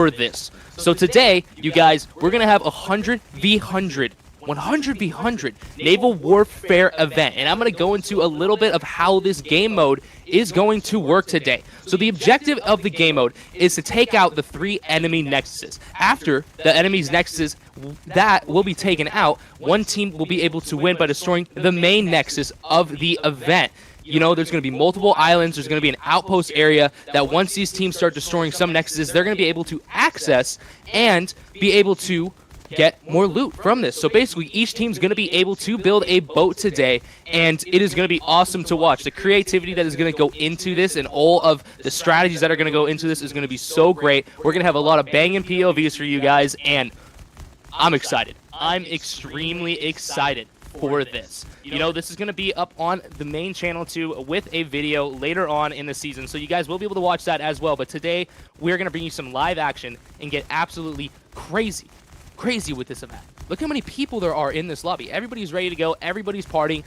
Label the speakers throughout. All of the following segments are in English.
Speaker 1: for this. So today, you guys, we're going to have 100v100 naval warfare event, and I'm going to go into a little bit of how this game mode is going to work today. So the objective of the game mode is to take out the 3 enemy nexuses. After the enemy's nexuses that will be taken out, one team will be able to win by destroying the main nexus of the event. You know, there's going to be multiple islands. There's going to be an outpost area that once these teams start destroying some nexuses, they're going to be able to access and be able to get more loot from this. So basically, each team's going to be able to build a boat today, and it is going to be awesome to watch. The creativity that is going to go into this and all of the strategies that are going to go into this is going to be so great. We're going to have a lot of banging POVs for you guys, and I'm excited. I'm extremely excited for this. You know, this is going to be up on the main channel too with a video later on in the season, so you guys will be able to watch that as well. But today, we're going to bring you some live action and get absolutely crazy with this event. Look how many people there are in this lobby. Everybody's ready to go. Everybody's partying.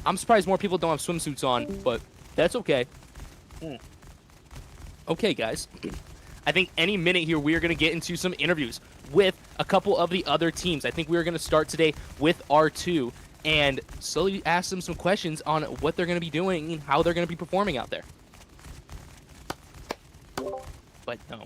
Speaker 1: I'm surprised more people don't have swimsuits on, but that's okay. Okay, guys. I think any minute here we are going to get into some interviews with a couple of the other teams. I think we are going to start today with R2 and slowly ask them some questions on what they're going to be doing and how they're going to be performing out there. But no.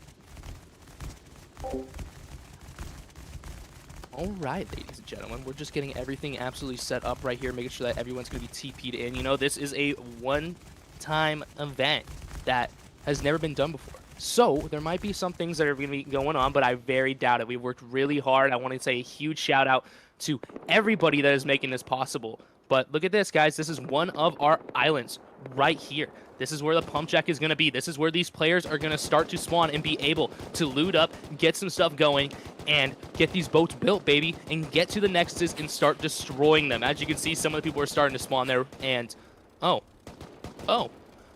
Speaker 1: All right, ladies and gentlemen, we're just getting everything absolutely set up right here, making sure that everyone's going to be TP'd in. You know, this is a one-time event that has never been done before. So there might be some things that are going to be going on, but I very doubt it. We worked really hard. I want to say a huge shout out to everybody that is making this possible. But look at this, guys. This is one of our islands right here. This is where the pump check is going to be. This is where these players are going to start to spawn and be able to loot up, get some stuff going, and get these boats built, baby, and get to the nexuses and start destroying them. As you can see, some of the people are starting to spawn there, and oh,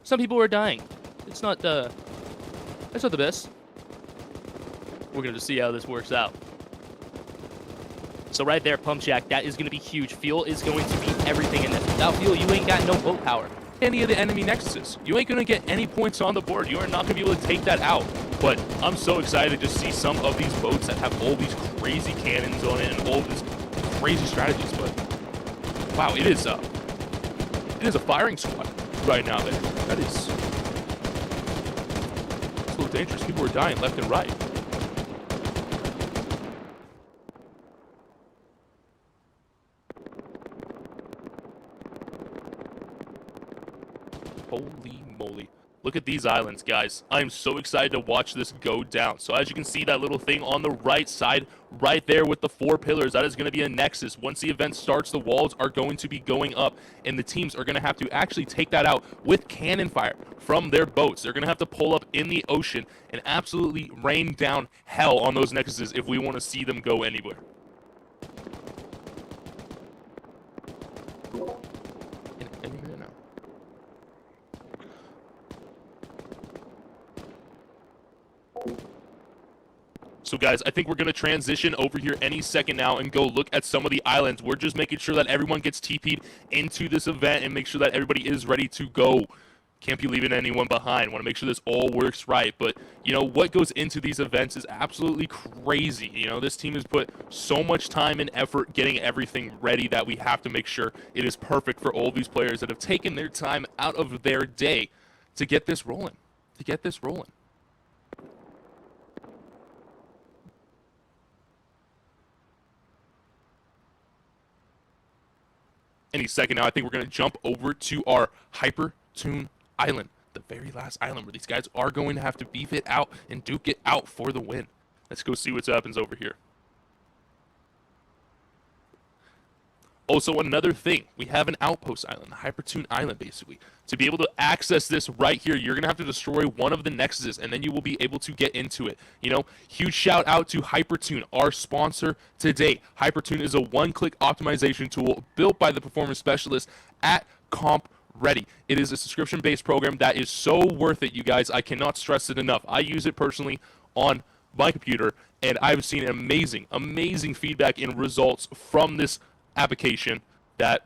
Speaker 1: some people are dying. It's not the best. We're going to see how this works out. So right there, pump jack, that is going to be huge. Fuel is going to be everything in this. Without fuel, you ain't got no boat power.
Speaker 2: Any of the enemy nexuses, you ain't going to get any points on the board. You are not going to be able to take that out. But I'm so excited to see some of these boats that have all these crazy cannons on it and all these crazy strategies. But wow, it is a firing squad right now. That is a little dangerous. People are dying left and right. Holy moly. Look at these islands, guys. I am so excited to watch this go down. So as you can see, that little thing on the right side, right there with the 4 pillars, that is going to be a nexus. Once the event starts, the walls are going to be going up, and the teams are going to have to actually take that out with cannon fire from their boats. They're going to have to pull up in the ocean and absolutely rain down hell on those nexuses if we want to see them go anywhere. So guys, I think we're going to transition over here any second now and go look at some of the islands. We're just making sure that everyone gets TP'd into this event and make sure that everybody is ready to go. Can't be leaving anyone behind. Want to make sure this all works right. But, you know, what goes into these events is absolutely crazy. You know, this team has put so much time and effort getting everything ready that we have to make sure it is perfect for all these players that have taken their time out of their day to get this rolling. Any second now, I think we're going to jump over to our Hypertune Island, the very last island where these guys are going to have to beef it out and duke it out for the win. Let's go see what happens over here. Also, another thing, we have an outpost island, the Hypertune Island, basically. To be able to access this right here, you're going to have to destroy one of the nexuses, and then you will be able to get into it. You know, huge shout out to Hypertune, our sponsor today. Hypertune is a one-click optimization tool built by the performance specialist at CompReady. It is a subscription-based program that is so worth it, you guys. I cannot stress it enough. I use it personally on my computer, and I've seen amazing feedback and results from this application that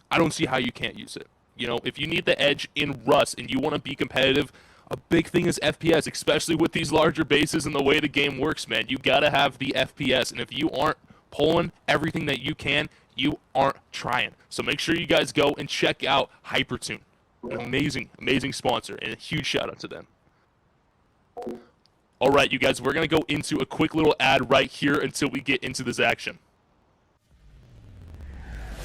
Speaker 2: I don't see how you can't use it. You know, if you need the edge in Rust and you want to be competitive A big thing is FPS, especially with these larger bases and the way the game works, man. You gotta have the FPS, and if you aren't pulling everything that you can, you aren't trying. So make sure you guys go and check out Hypertune. An amazing, amazing sponsor, and a huge shout out to them. All right, you guys, we're going to go into a quick little ad right here until we get into this action.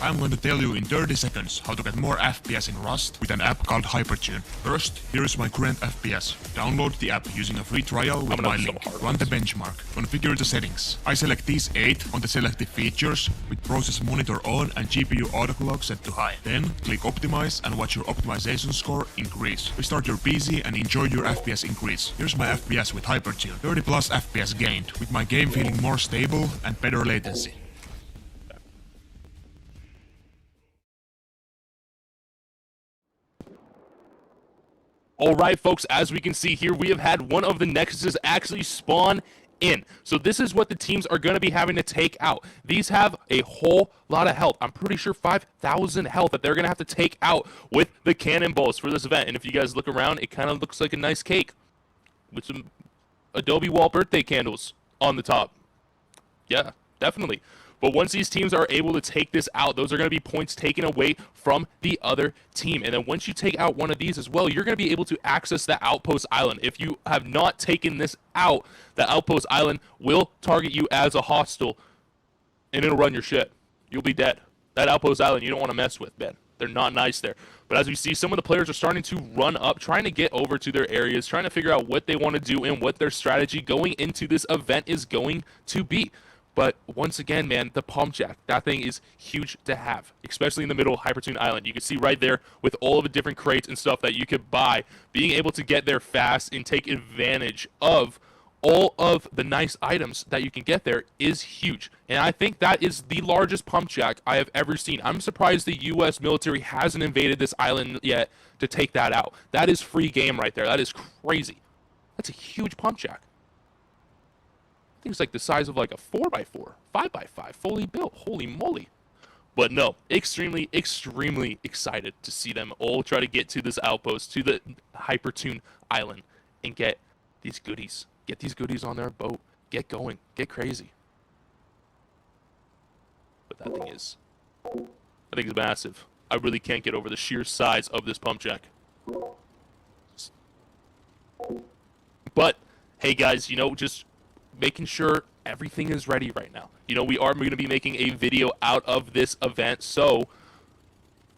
Speaker 3: I'm going to tell you in 30 seconds how to get more FPS in Rust with an app called Hypertune. First, here is my current FPS. Download the app using a free trial with my link. Run the benchmark. Configure the settings. I select these 8 on the selected features with process monitor on and GPU autoclock set to high. Then, click optimize and watch your optimization score increase. Restart your PC and enjoy your FPS increase. Here's my FPS with Hypertune. 30 plus FPS gained, with my game feeling more stable and better latency.
Speaker 2: All right, folks, as we can see here, we have had one of the Nexuses actually spawn in. So this is what the teams are going to be having to take out. These have a whole lot of health. I'm pretty sure 5,000 health that they're going to have to take out with the cannonballs for this event. And if you guys look around, it kind of looks like a nice cake with some Adobe Wall birthday candles on the top. Yeah, definitely. But once these teams are able to take this out, those are going to be points taken away from the other team. And then once you take out one of these as well, you're going to be able to access the Outpost Island. If you have not taken this out, the Outpost Island will target you as a hostile, and it'll run your shit. You'll be dead. That Outpost Island, you don't want to mess with, man. They're not nice there. But as we see, some of the players are starting to run up, trying to get over to their areas, trying to figure out what they want to do and what their strategy going into this event is going to be. But once again, man, the pump jack, that thing is huge to have, especially in the middle of Hypertune Island. You can see right there with all of the different crates and stuff that you could buy, being able to get there fast and take advantage of all of the nice items that you can get there is huge. And I think that is the largest pump jack I have ever seen. I'm surprised the U.S. military hasn't invaded this island yet to take that out. That is free game right there. That is crazy. That's a huge pump jack. I think it's like the size of like a 4x4, 5x5, fully built. Holy moly. But no, extremely, extremely excited to see them all try to get to this outpost, to the Hypertune Island, and get these goodies. Get these goodies on their boat. Get going. Get crazy. But that thing is, I think it's massive. I really can't get over the sheer size of this pump jack. But, hey guys, you know, just making sure everything is ready right now. You know, we are going to be making a video out of this event, so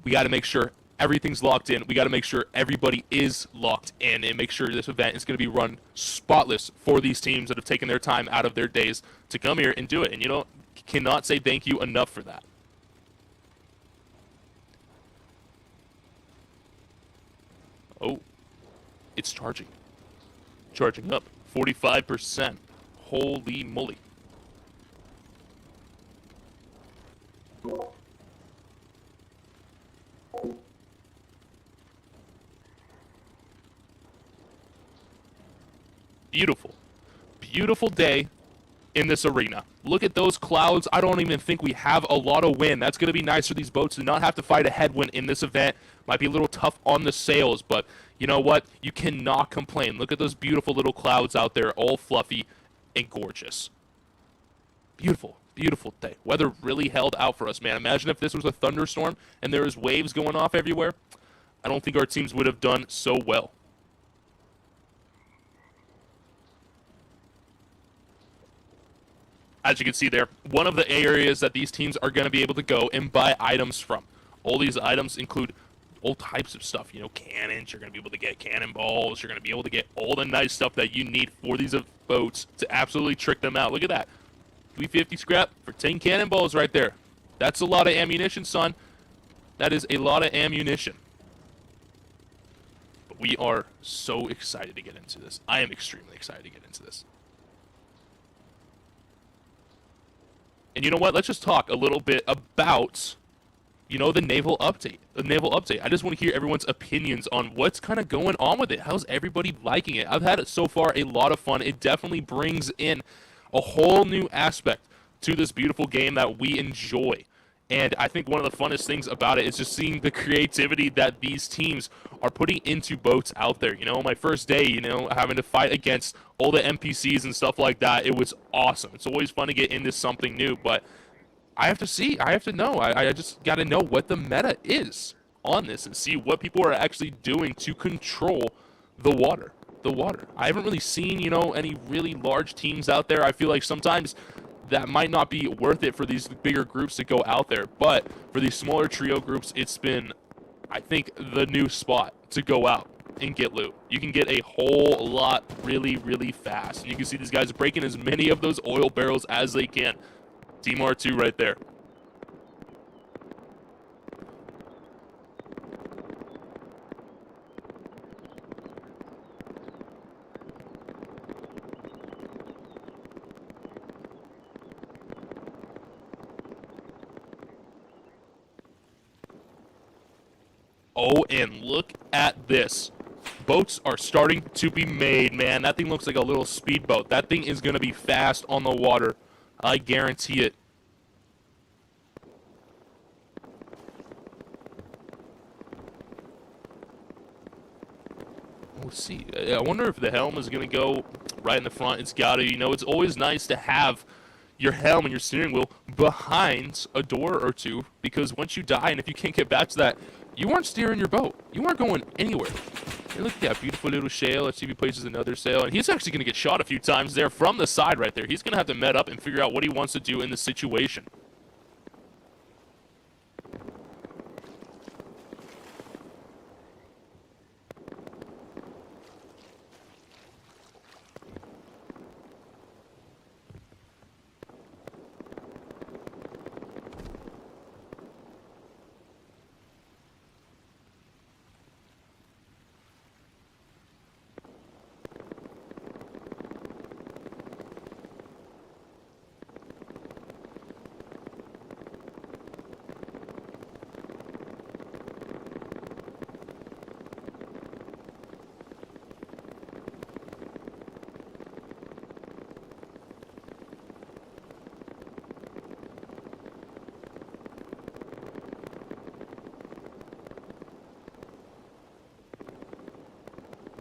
Speaker 2: we got to make sure everything's locked in. We got to make sure everybody is locked in and make sure this event is going to be run spotless for these teams that have taken their time out of their days to come here and do it. And, you know, cannot say thank you enough for that. Oh, it's charging. Charging up. 45%. Holy moly. Beautiful. Beautiful day in this arena. Look at those clouds. I don't even think we have a lot of wind. That's going to be nice for these boats to not have to fight a headwind in this event. Might be a little tough on the sails, but you know what? You cannot complain. Look at those beautiful little clouds out there, all fluffy and gorgeous. Beautiful, beautiful day. Weather really held out for us, man. Imagine if this was a thunderstorm and there was waves going off everywhere. I don't think our teams would have done so well. As you can see there, one of the areas that these teams are going to be able to go and buy items from. All these items include all types of stuff. You know, cannons, you're going to be able to get cannonballs, you're going to be able to get all the nice stuff that you need for these boats to absolutely trick them out. Look at that. 350 scrap for 10 cannonballs right there. That's a lot of ammunition, son. That is a lot of ammunition. But we are so excited to get into this. I am extremely excited to get into this. And you know what? Let's just talk a little bit about, you know, the naval update. The naval update. I just want to hear everyone's opinions on what's kind of going on with it. How's everybody liking it? I've had so far a lot of fun. It definitely brings in a whole new aspect to this beautiful game that we enjoy. And I think one of the funnest things about it is just seeing the creativity that these teams are putting into boats out there. You know, my first day, you know, having to fight against all the NPCs and stuff like that, it was awesome. It's always fun to get into something new, but I have to see, I have to know. I just got to know what the meta is on this and see what people are actually doing to control the water. I haven't really seen, you know, any really large teams out there. I feel like sometimes that might not be worth it for these bigger groups to go out there. But for these smaller trio groups, it's been, I think, the new spot to go out and get loot. You can get a whole lot really, really fast. And you can see these guys breaking as many of those oil barrels as they can. Team R2 right there. Oh, and look at this. Boats are starting to be made, man. That thing looks like a little speedboat. That thing is going to be fast on the water. I guarantee it. We'll see. I wonder if the helm is going to go right in the front. It's got to. You know, it's always nice to have your helm and your steering wheel behind a door or two, because once you die and if you can't get back to that, you aren't steering your boat. You aren't going anywhere. And look at that beautiful little sail. Let's see if he places another sail. And he's actually going to get shot a few times there from the side right there. He's going to have to met up and figure out what he wants to do in the situation.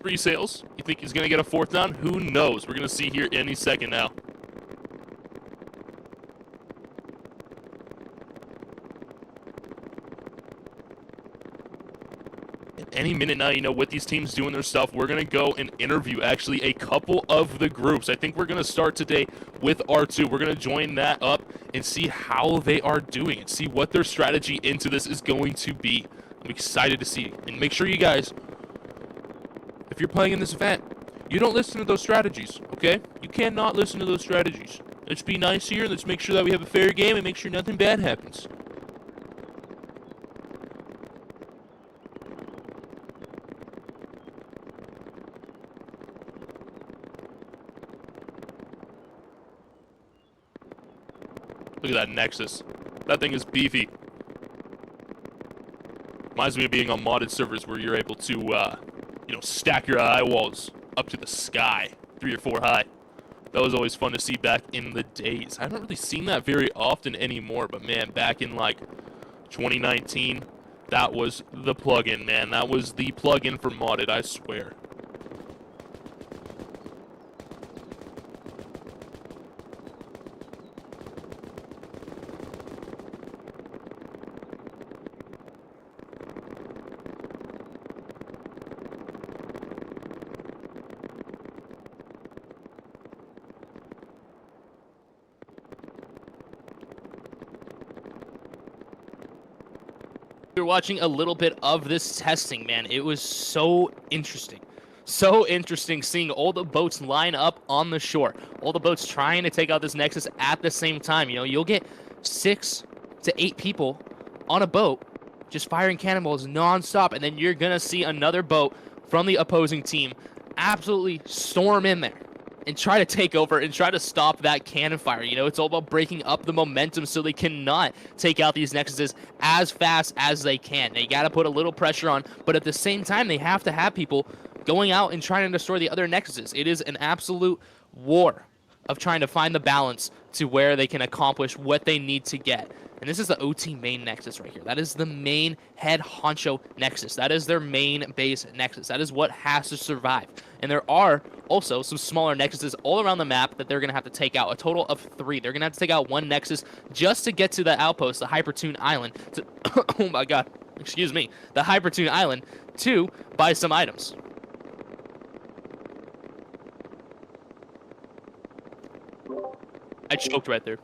Speaker 2: Three sails. You think he's going to get a fourth down? Who knows? We're going to see here any second now. Any minute now, you know, with these teams doing their stuff, we're going to go and interview actually a couple of the groups. I think we're going to start today with R2. We're going to join that up and see how they are doing and see what their strategy into this is going to be. I'm excited to see. And make sure you guys, if you're playing in this event, you don't listen to those strategies, okay? You cannot listen to those strategies. Let's be nice here. Let's make sure that we have a fair game and make sure nothing bad happens. Look at that Nexus. That thing is beefy. Reminds me of being on modded servers where you're able to, you know, stack your eye walls up to the sky, 3 or 4 high. That was always fun to see back in the days. I haven't really seen that very often anymore, but man, back in like 2019, that was the plugin, man. That was the plugin for modded, I swear.
Speaker 1: We were watching a little bit of this testing, man. It was so interesting. So interesting seeing all the boats line up on the shore. All the boats trying to take out this Nexus at the same time. You know, you'll get 6 to 8 people on a boat just firing cannonballs non-stop, and then you're going to see another boat from the opposing team absolutely storm in there and try to take over and try to stop that cannon fire. You know, it's all about breaking up the momentum so they cannot take out these Nexuses as fast as they can. They got to put a little pressure on, but at the same time, they have to have people going out and trying to destroy the other Nexuses. It is an absolute war of trying to find the balance to where they can accomplish what they need to get. And this is the OT main nexus right here. That is the main head honcho nexus. That is their main base nexus. That is what has to survive. And there are also some smaller nexuses all around the map that they're going to have to take out. A total of 3. They're going to have to take out 1 nexus just to get to the outpost, the Hypertune Island. To oh my god, excuse me. The Hypertune Island to buy some items. I choked right there.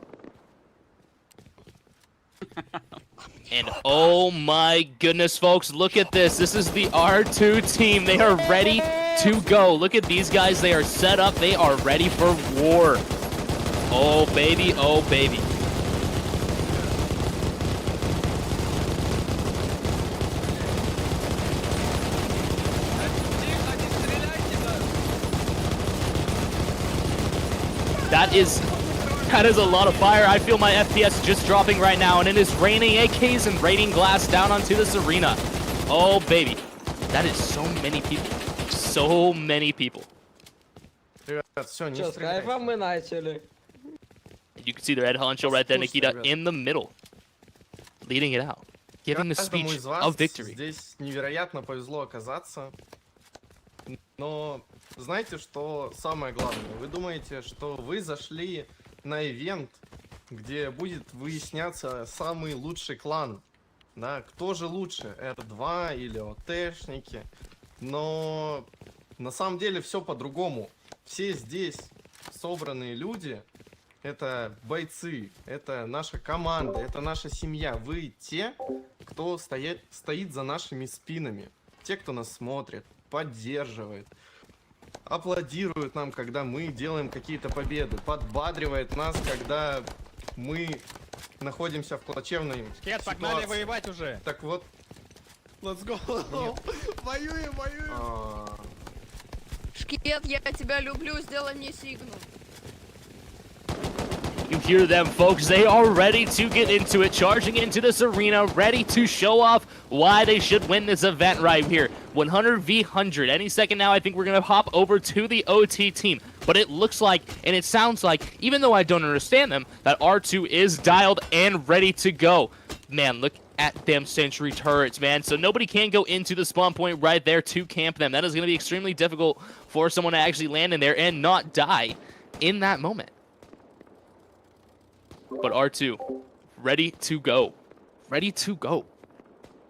Speaker 1: And oh my goodness, folks, look at this. This is the R2 team. They are ready to go. Look at these guys. They are set up. They are ready for war. Oh, baby. Oh, baby. That is a lot of fire. I feel my FPS just dropping right now, and it is raining AKs and raining glass down onto this arena. Oh, baby. That is so many people. So many people.
Speaker 4: Ребят, все, не
Speaker 5: Что, с кайфом мы начали.
Speaker 1: You can see their head honcho right there, Nikita, in the middle. Leading it out. Giving the
Speaker 4: Каждому
Speaker 1: speech
Speaker 4: из вас
Speaker 1: of victory.
Speaker 4: здесь невероятно повезло оказаться. Но знаете, что самое главное? Вы думаете, что вы зашли на ивент, где будет выясняться самый лучший клан. Да, кто же лучше, R2 или ОТшники? Но на самом деле все по-другому. Все здесь собранные люди, это бойцы, это наша команда, это наша семья. Вы те, кто стоит за нашими спинами. Те, кто нас смотрит, поддерживает, аплодирует нам, когда мы делаем какие-то победы, подбадривает нас, когда мы находимся в плачевной
Speaker 6: Шкет, погнали
Speaker 4: ситуации.
Speaker 6: воевать уже.
Speaker 4: Так вот.
Speaker 6: Let's go. Воюем, воюем.
Speaker 7: Шкет, я тебя люблю, сделай мне сигнал.
Speaker 1: You hear them, folks. They are ready to get into it, charging into this arena, ready to show off why they should win this event right here. 100 v 100. Any second now, I think we're going to hop over to the OT team. But it looks like, and it sounds like, even though I don't understand them, that R2 is dialed and ready to go. Man, look at them sentry turrets, man. So nobody can go into the spawn point right there to camp them. That is going to be extremely difficult for someone to actually land in there and not die in that moment. But R2, ready to go. Ready to go.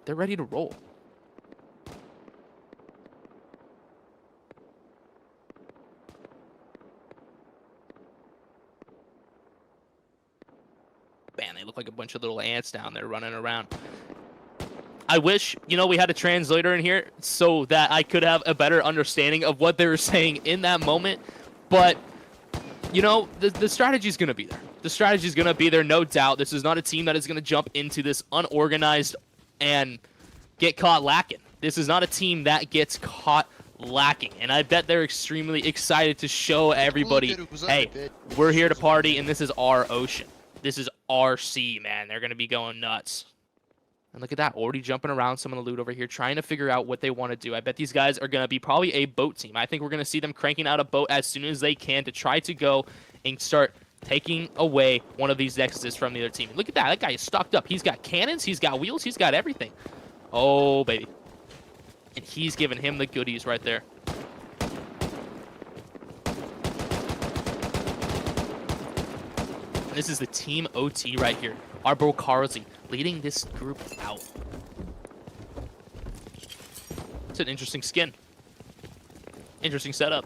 Speaker 1: They're ready to roll. Man, they look like a bunch of little ants down there running around. I wish, we had a translator in here so that I could have a better understanding of what they were saying in that moment. But, the strategy's going to be there. The strategy's going to be there, no doubt. This is not a team that is going to jump into this unorganized and get caught lacking. This is not a team that gets caught lacking. And I bet they're extremely excited to show everybody, hey, we're here to party, and this is our ocean. This is our sea, man. They're going to be going nuts. And look at that, already jumping around some of the loot over here, trying to figure out what they want to do. I bet these guys are going to be probably a boat team. I think we're going to see them cranking out a boat as soon as they can to try to go and start taking away one of these nexuses from the other team. Look at that. That guy is stocked up. He's got cannons. He's got wheels. He's got everything. Oh, baby. And he's giving him the goodies right there. And this is the Team OT right here. Arbor Carlsey leading this group out. It's an interesting skin. Interesting setup.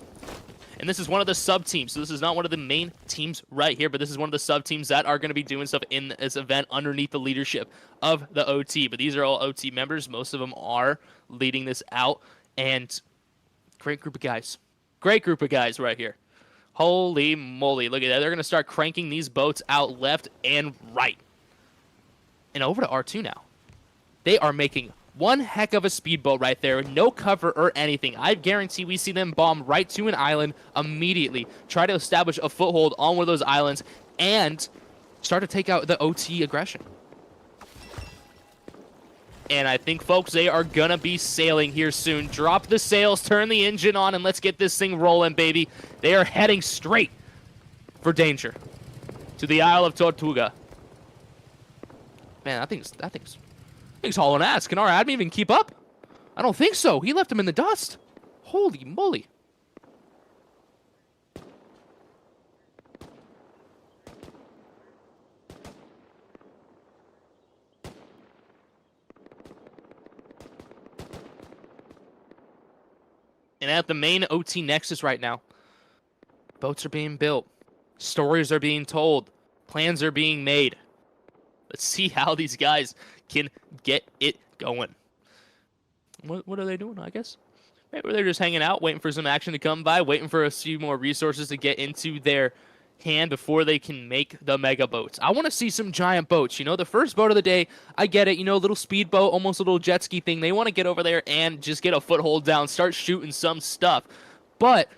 Speaker 1: And this is one of the sub-teams. So this is not one of the main teams right here, but this is one of the sub-teams that are going to be doing stuff in this event underneath the leadership of the OT. But these are all OT members. Most of them are leading this out. And great group of guys. Great group of guys right here. Holy moly. Look at that. They're going to start cranking these boats out left and right. And over to R2 now. They are making one heck of a speedboat right there, no cover or anything. I guarantee we see them bomb right to an island immediately, try to establish a foothold on one of those islands, and start to take out the OT aggression. And I think, folks, they are going to be sailing here soon. Drop the sails, turn the engine on, and let's get this thing rolling, baby. They are heading straight for danger. To the Isle of Tortuga. Man, that thing's hauling ass. Can our admin even keep up? I don't think so. He left him in the dust. Holy moly. And at the main OT Nexus right now, boats are being built. Stories are being told. Plans are being made. Let's see how these guys can get it going. What are they doing, I guess? Maybe they're just hanging out, waiting for some action to come by, waiting for a few more resources to get into their hand before they can make the mega boats. I want to see some giant boats. You know, the first boat of the day, I get it. You know, a little speedboat, almost a little jet ski thing. They want to get over there and just get a foothold down, start shooting some stuff. But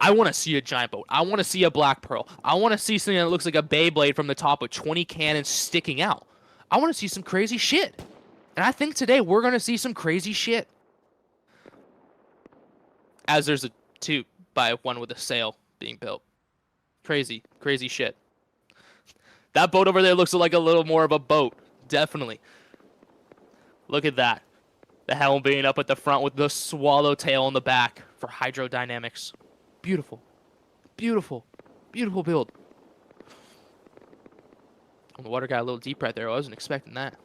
Speaker 1: I want to see a giant boat. I want to see a Black Pearl. I want to see something that looks like a Beyblade from the top with 20 cannons sticking out. I want to see some crazy shit. And I think today we're going to see some crazy shit. As there's a 2x1 with a sail being built. Crazy, crazy shit. That boat over there looks like a little more of a boat. Definitely. Look at that. The helm being up at the front with the swallowtail in the back for hydrodynamics. Beautiful. Beautiful. Beautiful build. The water got a little deep right there. I wasn't expecting that.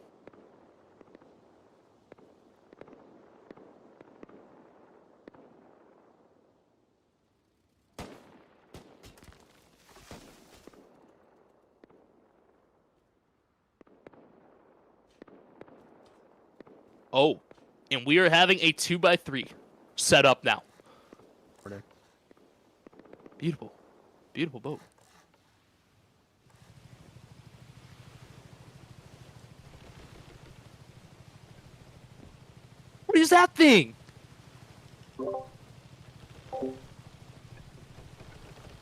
Speaker 1: Oh, and we are having a 2x3 set up now. Beautiful. Beautiful boat. What is that thing?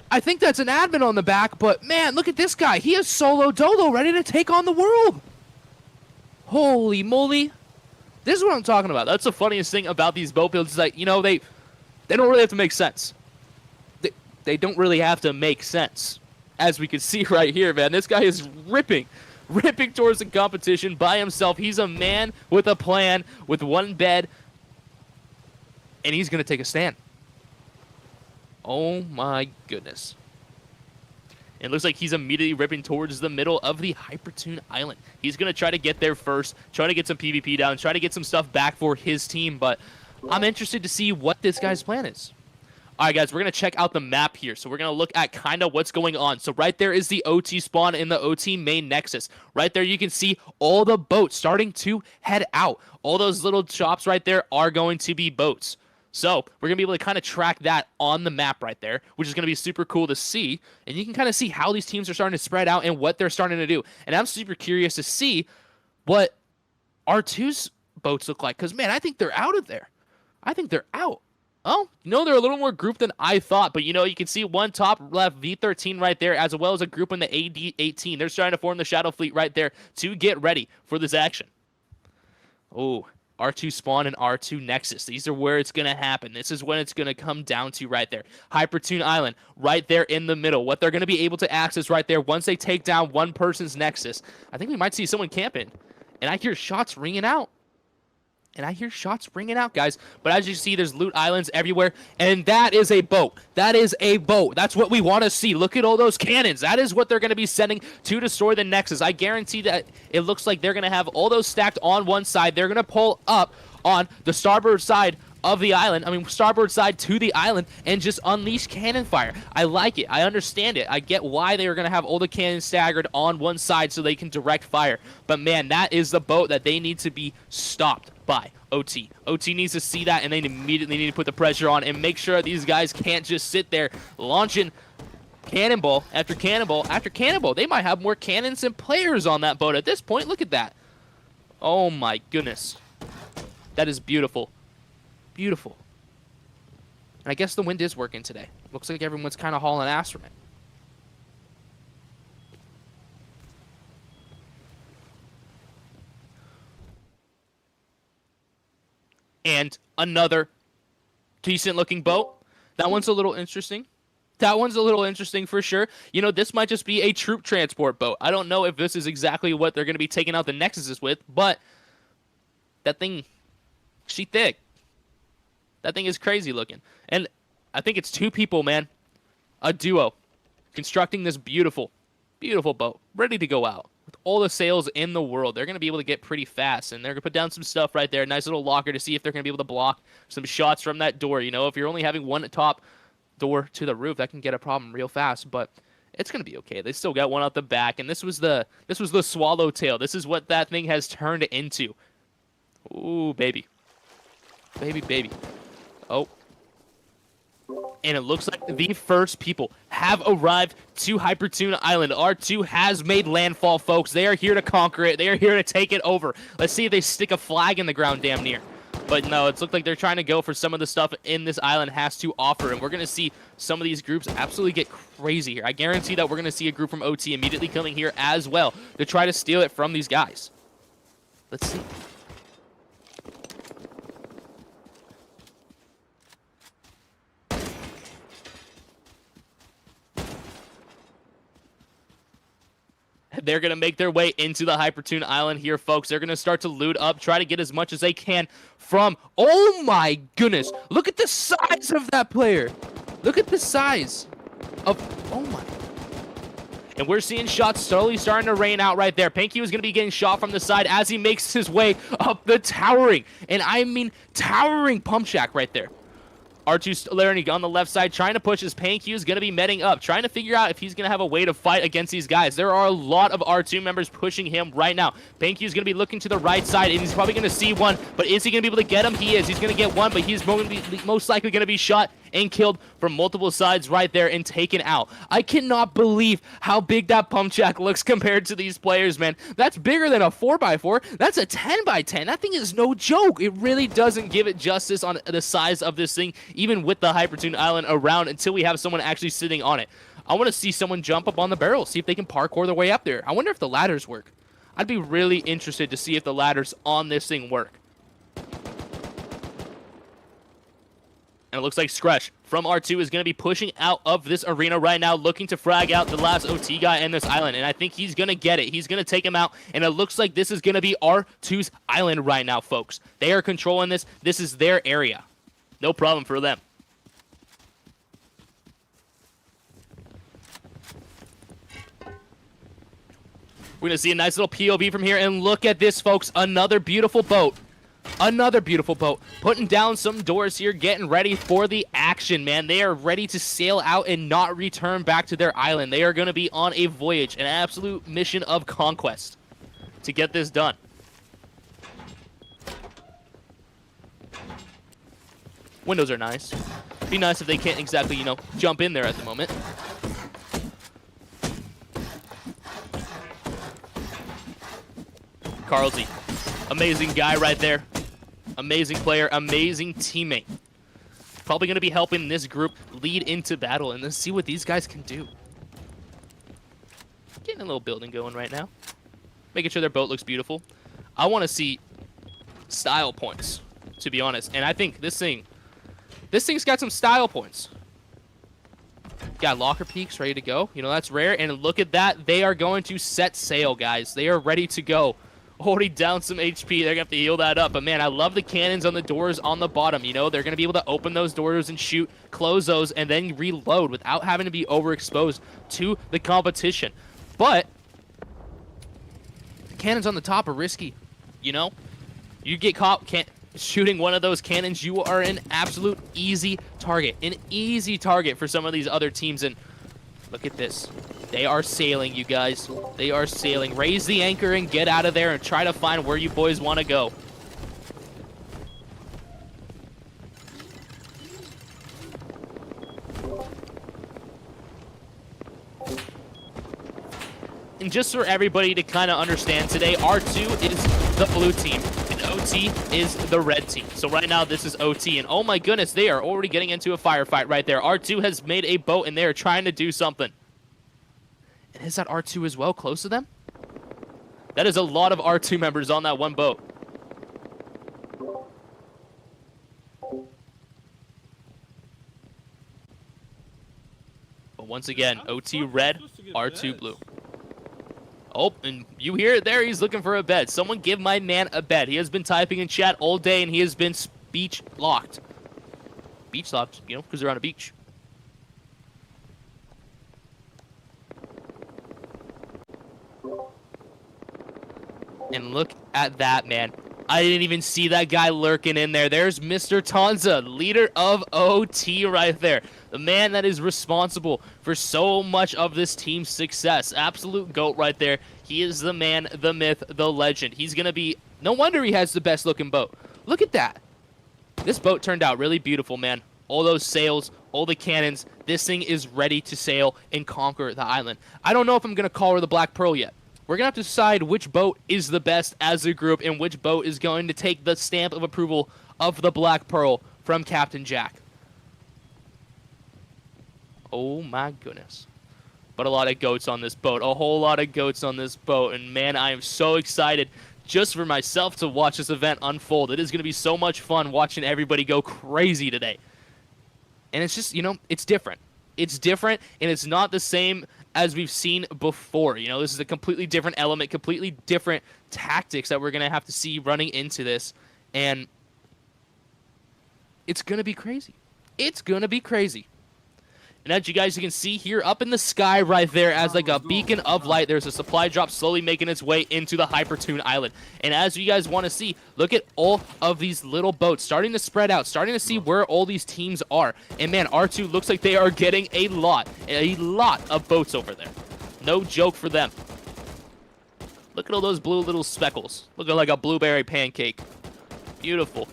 Speaker 1: I think that's an admin on the back, but man, look at this guy. He is solo dolo, ready to take on the world. Holy moly. This is what I'm talking about. That's the funniest thing about these boat builds is that, you know, they don't really have to make sense. They don't really have to make sense. As we can see right here, man, this guy is ripping towards the competition by himself. He's a man with a plan, with one bed, and he's going to take a stand. Oh my goodness. It looks like he's immediately ripping towards the middle of the Hypertune Island. He's going to try to get there first, try to get some PvP down, try to get some stuff back for his team, but I'm interested to see what this guy's plan is. All right, guys, we're going to check out the map here. So we're going to look at kind of what's going on. So right there is the OT spawn in the OT main nexus. Right there you can see all the boats starting to head out. All those little shops right there are going to be boats. So we're going to be able to kind of track that on the map right there, which is going to be super cool to see. And you can kind of see how these teams are starting to spread out and what they're starting to do. And I'm super curious to see what R2's boats look like. Because, man, I think they're out of there. I think they're out. Oh, you know, they're a little more grouped than I thought. But, you know, you can see one top left V13 right there, as well as a group in the AD18. They're starting to form the Shadow Fleet right there to get ready for this action. Oh, R2 spawn and R2 Nexus. These are where it's going to happen. This is when it's going to come down to right there. Hypertune Island right there in the middle. What they're going to be able to access right there once they take down one person's Nexus. I think we might see someone camping. And I hear shots ringing out. Guys. But as you see, there's loot islands everywhere. And that is a boat. That's what we want to see. Look at all those cannons. That is what they're going to be sending to destroy the Nexus. I guarantee that it looks like they're going to have all those stacked on one side. They're going to pull up on the starboard side of the island. Starboard side to the island and just unleash cannon fire. I like it. I understand it. I get why they are going to have all the cannons staggered on one side so they can direct fire. But, man, that is the boat that they need to be stopped by OT. OT needs to see that, and they immediately need to put the pressure on and make sure these guys can't just sit there launching cannonball after cannonball after cannonball. They might have more cannons than players on that boat at this point. Look at that. Oh, my goodness. That is beautiful. Beautiful. And I guess the wind is working today. Looks like everyone's kind of hauling ass from it. And another decent looking boat. That one's a little interesting. That one's a little interesting for sure. You know, this might just be a troop transport boat. I don't know if this is exactly what they're going to be taking out the Nexuses with, but that thing, she thick. That thing is crazy looking. And I think it's 2 people, man. A duo. Constructing this beautiful, beautiful boat. Ready to go out. With all the sails in the world. They're going to be able to get pretty fast. And they're going to put down some stuff right there. Nice little locker to see if they're going to be able to block some shots from that door. You know, if you're only having one top door to the roof, that can get a problem real fast, but it's gonna be okay. They still got one out the back, and this was the swallowtail. This is what that thing has turned into. Ooh, baby, baby, baby. Oh, and it looks like the first people have arrived to Hypertune Island. R2 has made landfall, folks. They are here to conquer it. They are here to take it over. Let's see if they stick a flag in the ground damn near. But no, it's looked like they're trying to go for some of the stuff in this island has to offer. And we're going to see some of these groups absolutely get crazy here. I guarantee that we're going to see a group from OT immediately coming here as well to try to steal it from these guys. Let's see. They're going to make their way into the Hypertune Island here, folks. They're going to start to loot up, try to get as much as they can from... Oh, my goodness. Look at the size of that player. Look at the size of... Oh, my... And we're seeing shots slowly starting to rain out right there. Pinky was going to be getting shot from the side as he makes his way up the towering, and I mean towering pump shack right there. R2 Larry on the left side trying to push his Panky is going to be meting up, trying to figure out if he's going to have a way to fight against these guys. There are a lot of R2 members pushing him right now. Panky is going to be looking to the right side, and he's probably going to see one, but is he going to be able to get him? He is. He's going to get one, but he's most likely going to be shot and killed from multiple sides right there and taken out. I cannot believe how big that pump jack looks compared to these players, man. That's bigger than a 4x4. That's a 10x10. That thing is no joke. It really doesn't give it justice on the size of this thing, even with the Hypertune Island around, until we have someone actually sitting on it. I want to see someone jump up on the barrel, see if they can parkour their way up there. I wonder if the ladders work. I'd be really interested to see if the ladders on this thing work. And it looks like Scresh from R2 is going to be pushing out of this arena right now, looking to frag out the last OT guy in this island. And I think he's going to get it. He's going to take him out. And it looks like this is going to be R2's island right now, folks. They are controlling this. This is their area. No problem for them. We're going to see a nice little POV from here. And look at this, folks. Another beautiful boat. Another beautiful boat. Putting down some doors here, getting ready for the action, man. They are ready to sail out and not return back to their island. They are going to be on a voyage, an absolute mission of conquest to get this done. Windows are nice. Be nice if they can't exactly, jump in there at the moment. Carlsy. Amazing guy right there. Amazing player, amazing teammate. Probably going to be helping this group lead into battle, and let's see what these guys can do. Getting a little building going right now. Making sure their boat looks beautiful. I want to see style points, to be honest. And I think this thing's got some style points. Got locker peaks ready to go. That's rare. And look at that. They are going to set sail, guys. They are ready to go. Already down some HP. They're going to have to heal that up. But, man, I love the cannons on the doors on the bottom. They're going to be able to open those doors and shoot, close those, and then reload without having to be overexposed to the competition. But the cannons on the top are risky. You get caught shooting one of those cannons, you are an absolute easy target. An easy target for some of these other teams. And look at this. They are sailing, you guys. They are sailing. Raise the anchor and get out of there and try to find where you boys want to go. And just for everybody to kind of understand today, R2 is the blue team, and OT is the red team. So right now, this is OT, and oh my goodness, they are already getting into a firefight right there. R2 has made a boat, and they are trying to do something. And is that R2 as well, close to them? That is a lot of R2 members on that one boat. But once again, OT red, R2 blue. Oh, and you hear it there. He's looking for a bed. Someone give my man a bed. He has been typing in chat all day, and he has been speech locked. Beach locked, you know, because they're on a beach. And look at that, man. I didn't even see that guy lurking in there. There's Mr. Tanza, leader of OT right there. The man that is responsible for so much of this team's success. Absolute GOAT right there. He is the man, the myth, the legend. He's going to be... No wonder he has the best looking boat. Look at that. This boat turned out really beautiful, man. All those sails, all the cannons. This thing is ready to sail and conquer the island. I don't know if I'm going to call her the Black Pearl yet. We're going to have to decide which boat is the best as a group and which boat is going to take the stamp of approval of the Black Pearl from Captain Jack. Oh my goodness. But a lot of goats on this boat. A whole lot of goats on this boat. And man, I am so excited just for myself to watch this event unfold. It is going to be so much fun watching everybody go crazy today. And it's just, you know, it's different. It's different, and it's not the same as we've seen before. You know, this is a completely different element, completely different tactics that we're going to have to see running into this. And it's going to be crazy. It's going to be crazy. And as you guys can see here up in the sky right there as like a beacon of light, there's a supply drop slowly making its way into the Hypertune Island. And as you guys want to see, look at all of these little boats starting to spread out, starting to see where all these teams are. And man, R2 looks like they are getting a lot of boats over there. No joke for them. Look at all those blue little speckles. Looking like a blueberry pancake. Beautiful.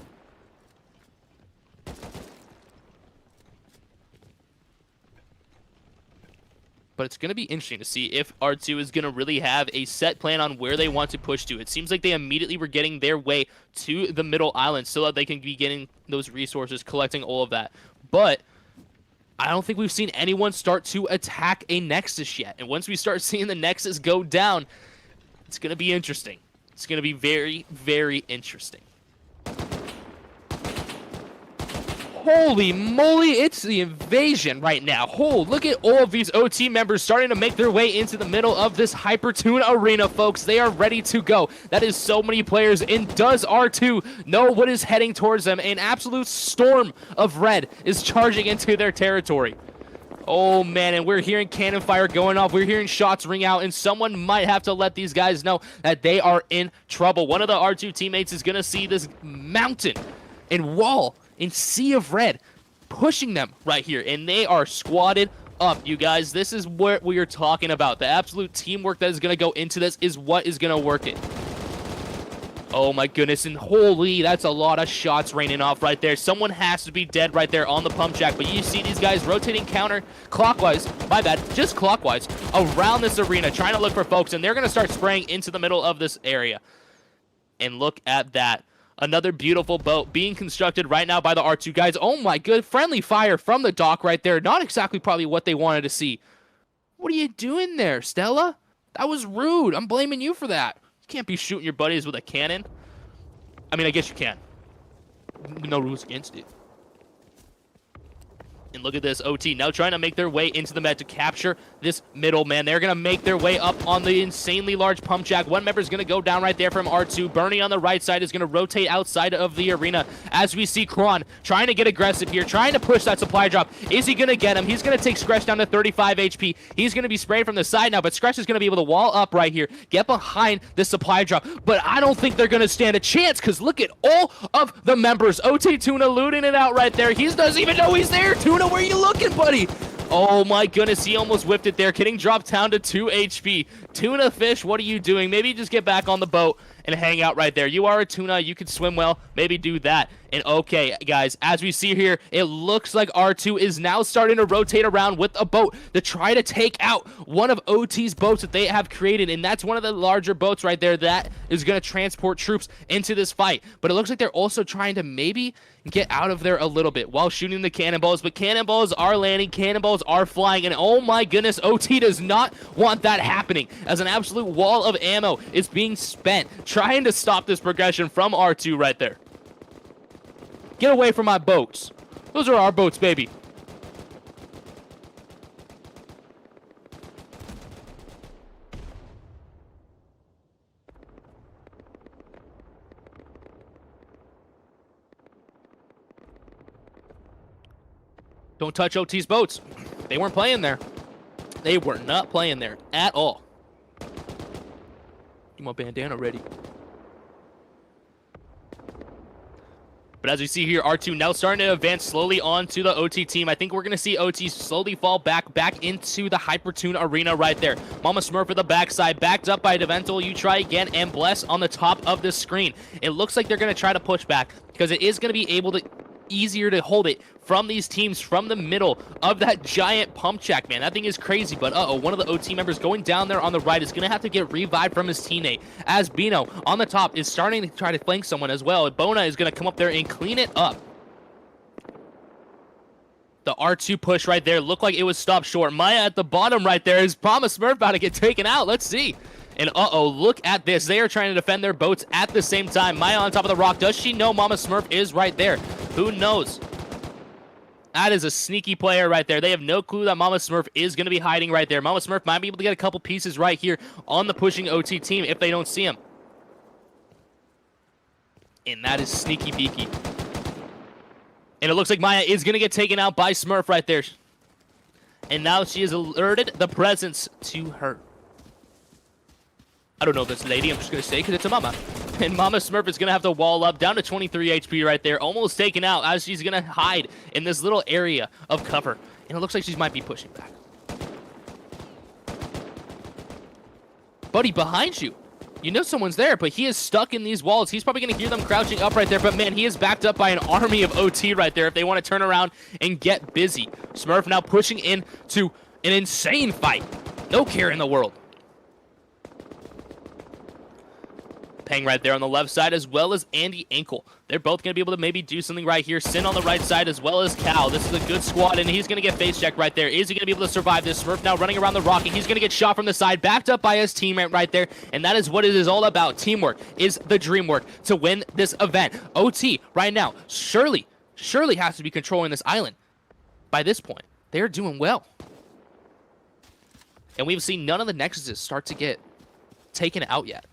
Speaker 1: But it's going to be interesting to see if R2 is going to really have a set plan on where they want to push to. It seems like they immediately were getting their way to the middle island so that they can be getting those resources, collecting all of that. But I don't think we've seen anyone start to attack a Nexus yet. And once we start seeing the Nexus go down, it's going to be interesting. It's going to be very, very interesting. Holy moly, it's the invasion right now. Look at all of these OT members starting to make their way into the middle of this Hypertune arena, folks. They are ready to go. That is so many players. And does R2 know what is heading towards them? An absolute storm of red is charging into their territory. Oh, man, and we're hearing cannon fire going off. We're hearing shots ring out, and someone might have to let these guys know that they are in trouble. One of the R2 teammates is going to see this mountain and wall in sea of red pushing them right here, and they are squatted up, you guys. This is what we are talking about. The absolute teamwork that is going to go into this is what is going to work it. Oh my goodness, and holy, that's a lot of shots raining off right there. Someone has to be dead right there on the pump jack, but you see these guys rotating counter-clockwise, just clockwise, around this arena, trying to look for folks, and they're going to start spraying into the middle of this area. And look at that. Another beautiful boat being constructed right now by the R2 guys. Oh my good, friendly fire from the dock right there. Not exactly probably what they wanted to see. What are you doing there, Stella? That was rude. I'm blaming you for that. You can't be shooting your buddies with a cannon. I mean, I guess you can. No rules against it. And look at this, OT now trying to make their way into the med to capture this middle, man. They're going to make their way up on the insanely large pump jack. One member is going to go down right there from R2. Bernie on the right side is going to rotate outside of the arena as we see Kron trying to get aggressive here, trying to push that supply drop. Is he going to get him? He's going to take Scratch down to 35 HP. He's going to be sprayed from the side now, but Scratch is going to be able to wall up right here, get behind the supply drop. But I don't think they're going to stand a chance because look at all of the members. OT Tuna looting it out right there. He doesn't even know he's there. Tuna, where are you looking, buddy? Oh my goodness, he almost whipped it there. Getting dropped down to 2 HP. Tuna fish, what are you doing? Maybe just get back on the boat and hang out right there. You are a tuna, you can swim well, maybe do that. And okay, guys, as we see here, it looks like R2 is now starting to rotate around with a boat to try to take out one of OT's boats that they have created, and that's one of the larger boats right there that is going to transport troops into this fight. But it looks like they're also trying to maybe get out of there a little bit while shooting the cannonballs, but cannonballs are landing, cannonballs are flying, and oh my goodness, OT does not want that happening as an absolute wall of ammo is being spent trying to stop this progression from R2 right there. Get away from my boats. Those are our boats, baby. Don't touch OT's boats. They weren't playing there. They were not playing there at all. Get my bandana ready. But as we see here, R2 now starting to advance slowly onto the OT team. I think we're going to see OT slowly fall back into the Hypertune arena right there. Mama Smurf at the backside, backed up by Devental. You try again, and Bless on the top of the screen. It looks like they're going to try to push back because it is going to be easier to hold it from these teams from the middle of that giant pump jack, man. That thing is crazy, but one of the OT members going down there on the right is going to have to get revived from his teammate, as Bino on the top is starting to try to flank someone as well. Bona is going to come up there and clean it up. The R2 push right there looked like it was stopped short. Maya at the bottom right there is Mama Smurf about to get taken out. Let's see. And look at this. They are trying to defend their boats at the same time. Maya on top of the rock. Does she know Mama Smurf is right there? Who knows? That is a sneaky player right there. They have no clue that Mama Smurf is going to be hiding right there. Mama Smurf might be able to get a couple pieces right here on the pushing OT team if they don't see him. And that is sneaky beaky. And it looks like Maya is going to get taken out by Smurf right there. And now she has alerted the presence to her. I don't know this lady, I'm just going to say because it's a mama. And Mama Smurf is going to have to wall up down to 23 HP right there. Almost taken out as she's going to hide in this little area of cover. And it looks like she might be pushing back. Buddy, behind you. You know someone's there, but he is stuck in these walls. He's probably going to hear them crouching up right there. But man, he is backed up by an army of OT right there if they want to turn around and get busy. Smurf now pushing into an insane fight. No care in the world. Peng right there on the left side, as well as Andy Ankle. They're both going to be able to maybe do something right here. Sin on the right side, as well as Cal. This is a good squad, and he's going to get face checked right there. Is he going to be able to survive this? Smurf now running around the rock, and he's going to get shot from the side, backed up by his teammate right there, and that is what it is all about. Teamwork is the dream work to win this event. OT right now surely has to be controlling this island. By this point, they're doing well. And we've seen none of the Nexuses start to get taken out yet.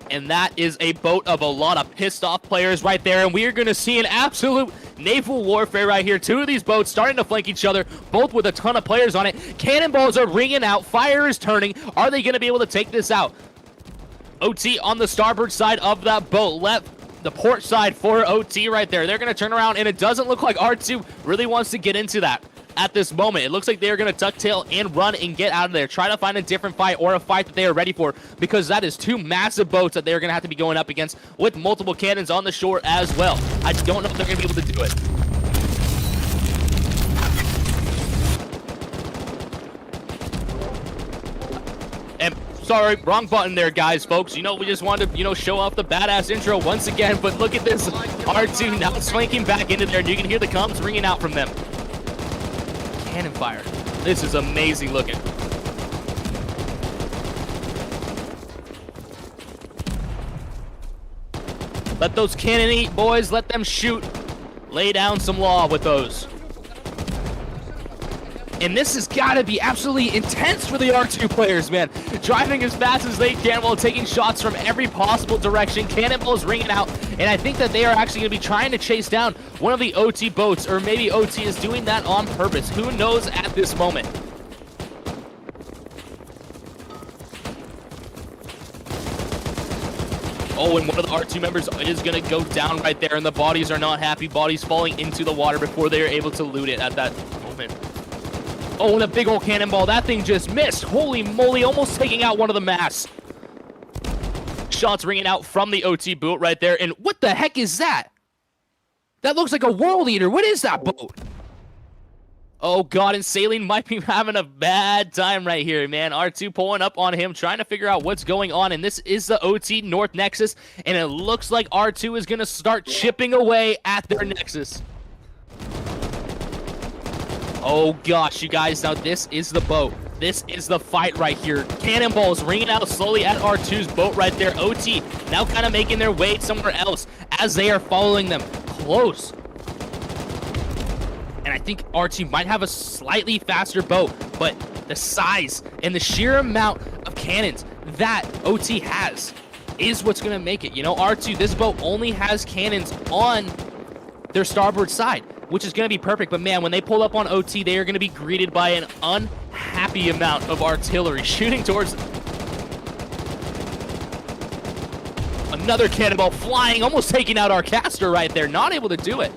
Speaker 1: And that is a boat of a lot of pissed off players right there. And we are going to see an absolute naval warfare right here. Two of these boats starting to flank each other, both with a ton of players on it. Cannonballs are ringing out. Fire is turning. Are they going to be able to take this out? OT on the starboard side of that boat. Left the port side for OT right there. They're going to turn around, and it doesn't look like R2 really wants to get into that at this moment. It looks like they're going to ducktail and run and get out of there. Try to find a different fight or a fight that they are ready for, because that is two massive boats that they're going to have to be going up against with multiple cannons on the shore as well. I don't know if they're going to be able to do it. And sorry, wrong button there, guys, folks. You know, we just wanted to, show off the badass intro once again, but look at this. R2 now swanking back into there, and you can hear the comms ringing out from them. Cannon fire. This is amazing looking. Let those cannon eat, boys. Let them shoot. Lay down some law with those. And this has got to be absolutely intense for the R2 players, man. Driving as fast as they can while taking shots from every possible direction. Cannonballs ringing out. And I think that they are actually going to be trying to chase down one of the OT boats. Or maybe OT is doing that on purpose. Who knows at this moment? Oh, and one of the R2 members is going to go down right there. And the bodies are not happy. Bodies falling into the water before they are able to loot it at that moment. Oh, and a big old cannonball. That thing just missed. Holy moly, almost taking out one of the masts. Shots ringing out from the OT boat right there. And what the heck is that? That looks like a world eater. What is that boat? Oh, God, and Saline might be having a bad time right here, man. R2 pulling up on him, trying to figure out what's going on. And this is the OT North Nexus. And it looks like R2 is going to start chipping away at their Nexus. Oh gosh, you guys, now this is the boat. This is the fight right here. Cannonballs ringing out slowly at R2's boat right there. OT now kind of making their way somewhere else as they are following them close. And I think R2 might have a slightly faster boat, but the size and the sheer amount of cannons that OT has is what's going to make it. You know, R2, this boat only has cannons on their starboard side, which is going to be perfect. But man, when they pull up on OT, they are going to be greeted by an unhappy amount of artillery shooting towards them. Another cannonball flying, almost taking out our caster right there. Not able to do it.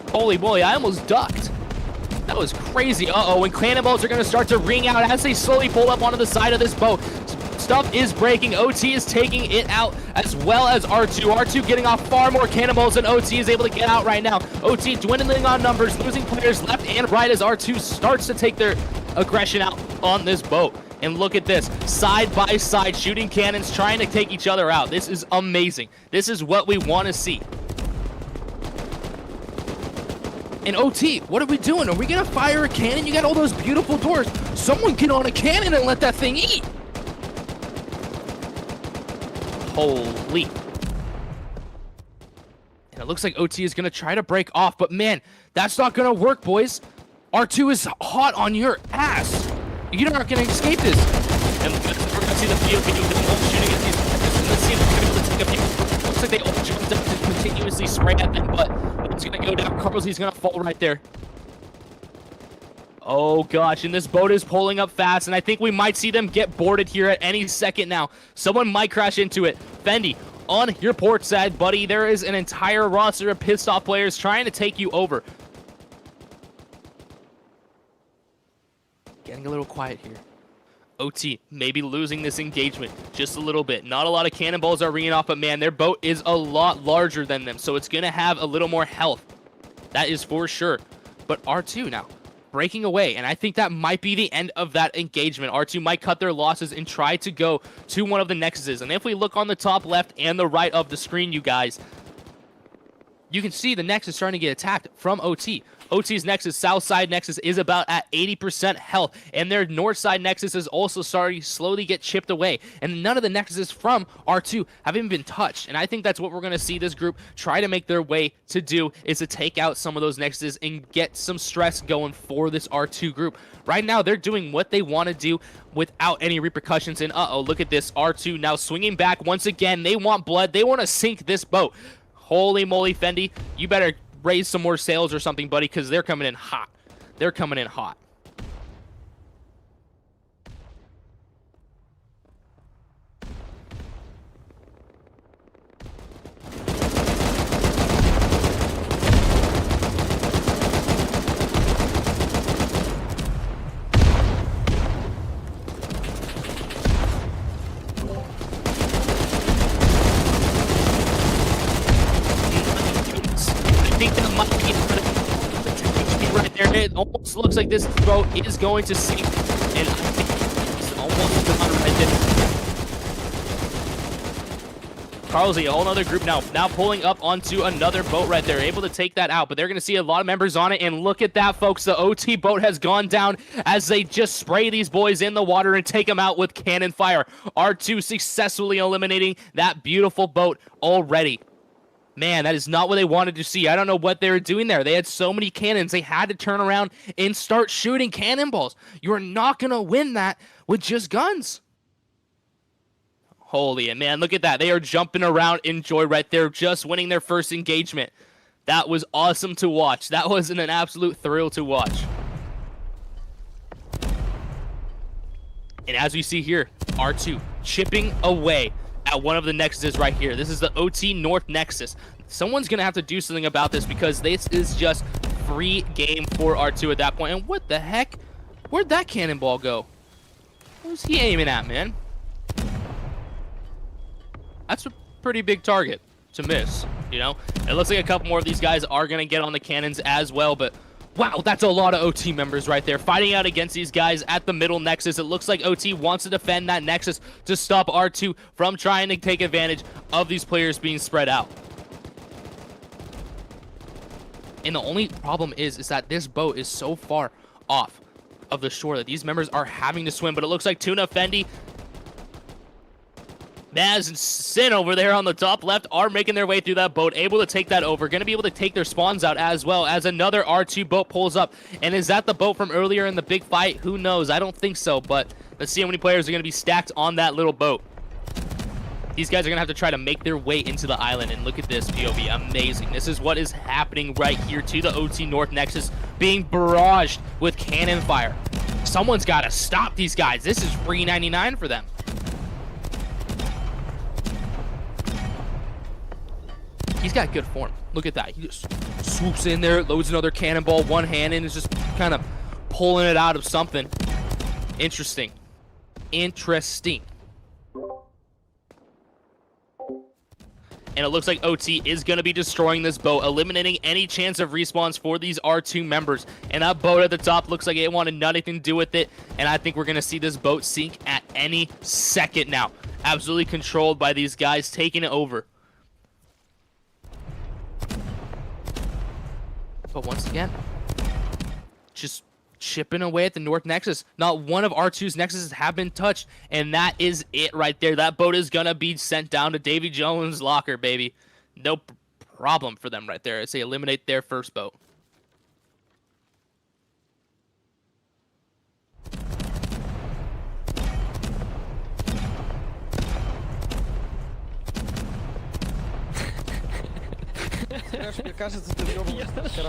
Speaker 1: Holy moly, I almost ducked. That was crazy. Uh-oh, and cannonballs are going to start to ring out as they slowly pull up onto the side of this boat. Stuff is breaking. OT is taking it out, as well as R2. R2 getting off far more cannonballs than OT is able to get out right now. OT dwindling on numbers, losing players left and right as R2 starts to take their aggression out on this boat. And look at this, side by side shooting cannons, trying to take each other out. This is amazing. This is what we want to see. And OT, what are we doing? Are we gonna fire a cannon? You got all those beautiful doors. Someone get on a cannon and let that thing eat. Holy. And it looks like OT is gonna try to break off, but man, that's not gonna work, boys. R2 is hot on your ass. You're not gonna escape this. And we're gonna see the field being all shooting at these players. And let's see if they're able to take a few. Looks like they all jumped up and continuously spray at them, but it's gonna go down. Carl's gonna fall right there. Oh gosh, and this boat is pulling up fast, and I think we might see them get boarded here at any second now. Someone might crash into it. Fendi, on your port side, buddy. There is an entire roster of pissed off players trying to take you over. Getting a little quiet here. OT maybe losing this engagement just a little bit. Not a lot of cannonballs are ringing off, but man, their boat is a lot larger than them, so it's going to have a little more health. That is for sure. But R2 now breaking away, and I think that might be the end of that engagement. R2 might cut their losses and try to go to one of the nexuses. And if we look on the top left and the right of the screen, you guys, you can see the nexus starting to get attacked from OT. OT's nexus, south side nexus, is about at 80% health, and their north side nexus is also starting to slowly get chipped away, and none of the nexuses from R2 have even been touched. And I think that's what we're going to see this group try to make their way to do, is to take out some of those nexuses and get some stress going for this R2 group. Right now, they're doing what they want to do without any repercussions, and uh-oh, look at this. R2 now swinging back once again. They want blood. They want to sink this boat. Holy moly, Fendi, you better raise some more sails or something, buddy, because they're coming in hot. They're coming in hot. I think that might be right there. It almost looks like this boat is going to sink, and I think it's almost done right there. Carlsy, a whole other group now pulling up onto another boat right there, able to take that out, but they're going to see a lot of members on it, and look at that, folks. The OT boat has gone down as they just spray these boys in the water and take them out with cannon fire. R2 successfully eliminating that beautiful boat already. Man, that is not what they wanted to see. I don't know what they were doing there. They had so many cannons. They had to turn around and start shooting cannonballs. You're not going to win that with just guns. Holy, and man, look at that. They are jumping around in joy right there, just winning their first engagement. That was awesome to watch. That was an absolute thrill to watch. And as we see here, R2 chipping away at one of the nexuses right here. This is the OT North Nexus. Someone's going to have to do something about this, because this is just free game for R2 at that point. And what the heck? Where'd that cannonball go? What was he aiming at, man? That's a pretty big target to miss, you know? It looks like a couple more of these guys are going to get on the cannons as well, but wow, that's a lot of OT members right there fighting out against these guys at the middle nexus. It looks like OT wants to defend that nexus to stop R2 from trying to take advantage of these players being spread out. And the only problem is that this boat is so far off of the shore that these members are having to swim. But it looks like Tuna, Fendi, Maz, and Sin over there on the top left are making their way through that boat, able to take that over. Going to be able to take their spawns out as well, as another R2 boat pulls up. And is that the boat from earlier in the big fight? Who knows? I don't think so, but let's see how many players are going to be stacked on that little boat. These guys are going to have to try to make their way into the island. And look at this, POV. Amazing. This is what is happening right here to the OT North Nexus, being barraged with cannon fire. Someone's got to stop these guys. This is free 99 for them. He's got good form. Look at that. He just swoops in there, loads another cannonball, one hand, and is just kind of pulling it out of something. Interesting. Interesting. And it looks like OT is going to be destroying this boat, eliminating any chance of respawns for these R2 members. And that boat at the top looks like it wanted nothing to do with it. And I think we're going to see this boat sink at any second now. Absolutely controlled by these guys taking it over. But once again, just chipping away at the North Nexus. Not one of R2's Nexuses have been touched, and that is it right there. That boat is going to be sent down to Davy Jones' locker, baby. No problem for them right there as they eliminate their first boat.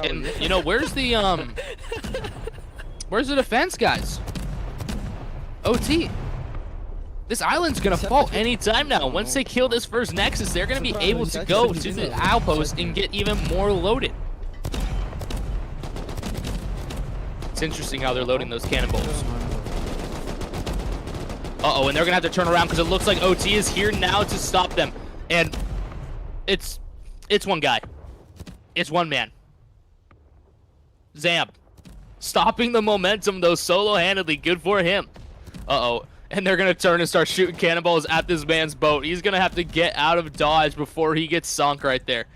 Speaker 1: And, you know, where's the defense, guys? OT. This island's gonna fall anytime now. Once they kill this first Nexus, they're gonna be able to go to the outpost and get even more loaded. It's interesting how they're loading those cannonballs. Uh-oh, and they're gonna have to turn around because it looks like OT is here now to stop them. And it's one guy. It's one man. Zamp. Stopping the momentum, though, solo-handedly. Good for him. Uh-oh. And they're going to turn and start shooting cannonballs at this man's boat. He's going to have to get out of dodge before he gets sunk right there.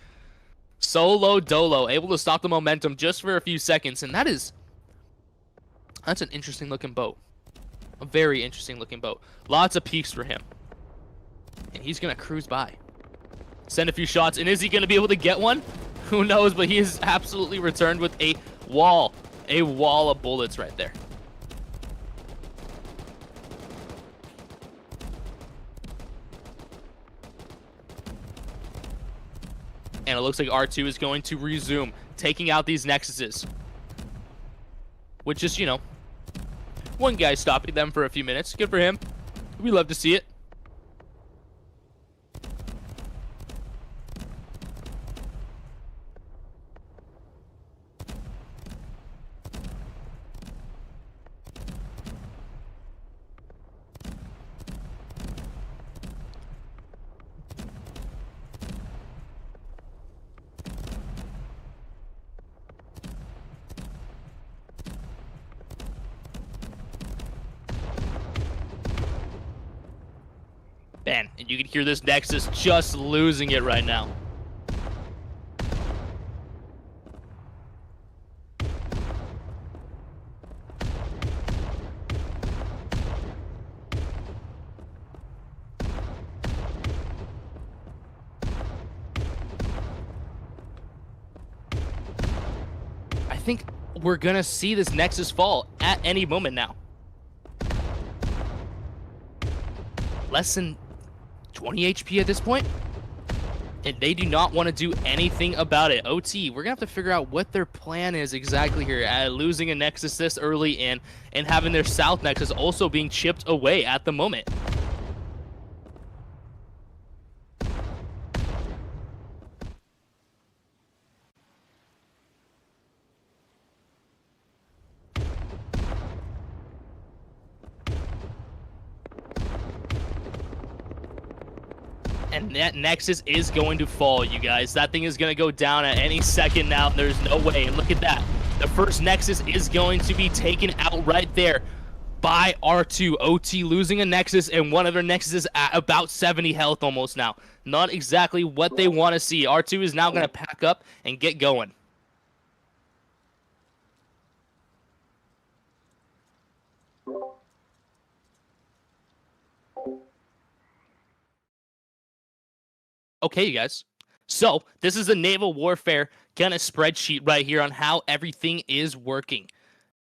Speaker 1: Solo dolo. Able to stop the momentum just for a few seconds. And that's an interesting-looking boat. A very interesting-looking boat. Lots of peaks for him. And he's going to cruise by. Send a few shots. And is he going to be able to get one? Who knows, but he is absolutely returned with a wall of bullets right there. And it looks like R2 is going to resume taking out these Nexuses. Which is, you know, one guy stopping them for a few minutes. Good for him. We love to see it. Man, and you can hear this Nexus just losing it right now. I think we're gonna see this Nexus fall at any moment now. Less than 20 HP at this point, and they do not want to do anything about it. OT, we're gonna have to figure out what their plan is exactly here at losing a Nexus this early in and having their South Nexus also being chipped away at the moment. And that Nexus is going to fall, you guys. That thing is going to go down at any second now. There's no way. Look at that. The first Nexus is going to be taken out right there by R2. OT losing a Nexus and one of their Nexuses at about 70 health almost now. Not exactly what they want to see. R2 is now going to pack up and get going. Okay, you guys. So, this is the Naval Warfare kind of spreadsheet right here on how everything is working.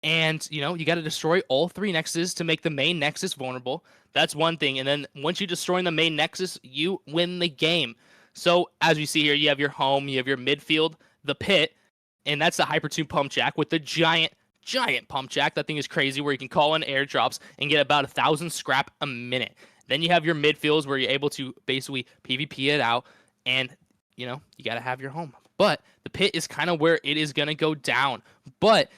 Speaker 1: And, you know, you got to destroy all 3 nexuses to make the main nexus vulnerable. That's one thing. And then once you destroy the main nexus, you win the game. So as we see here, you have your home, you have your midfield, the pit, and that's the Hypertune pump jack with the giant pump jack. That thing is crazy, where you can call in airdrops and get about 1,000 scrap a minute. Then you have your midfields where you're able to basically PvP it out, and, you know, you got to have your home. But the pit is kind of where it is going to go down. But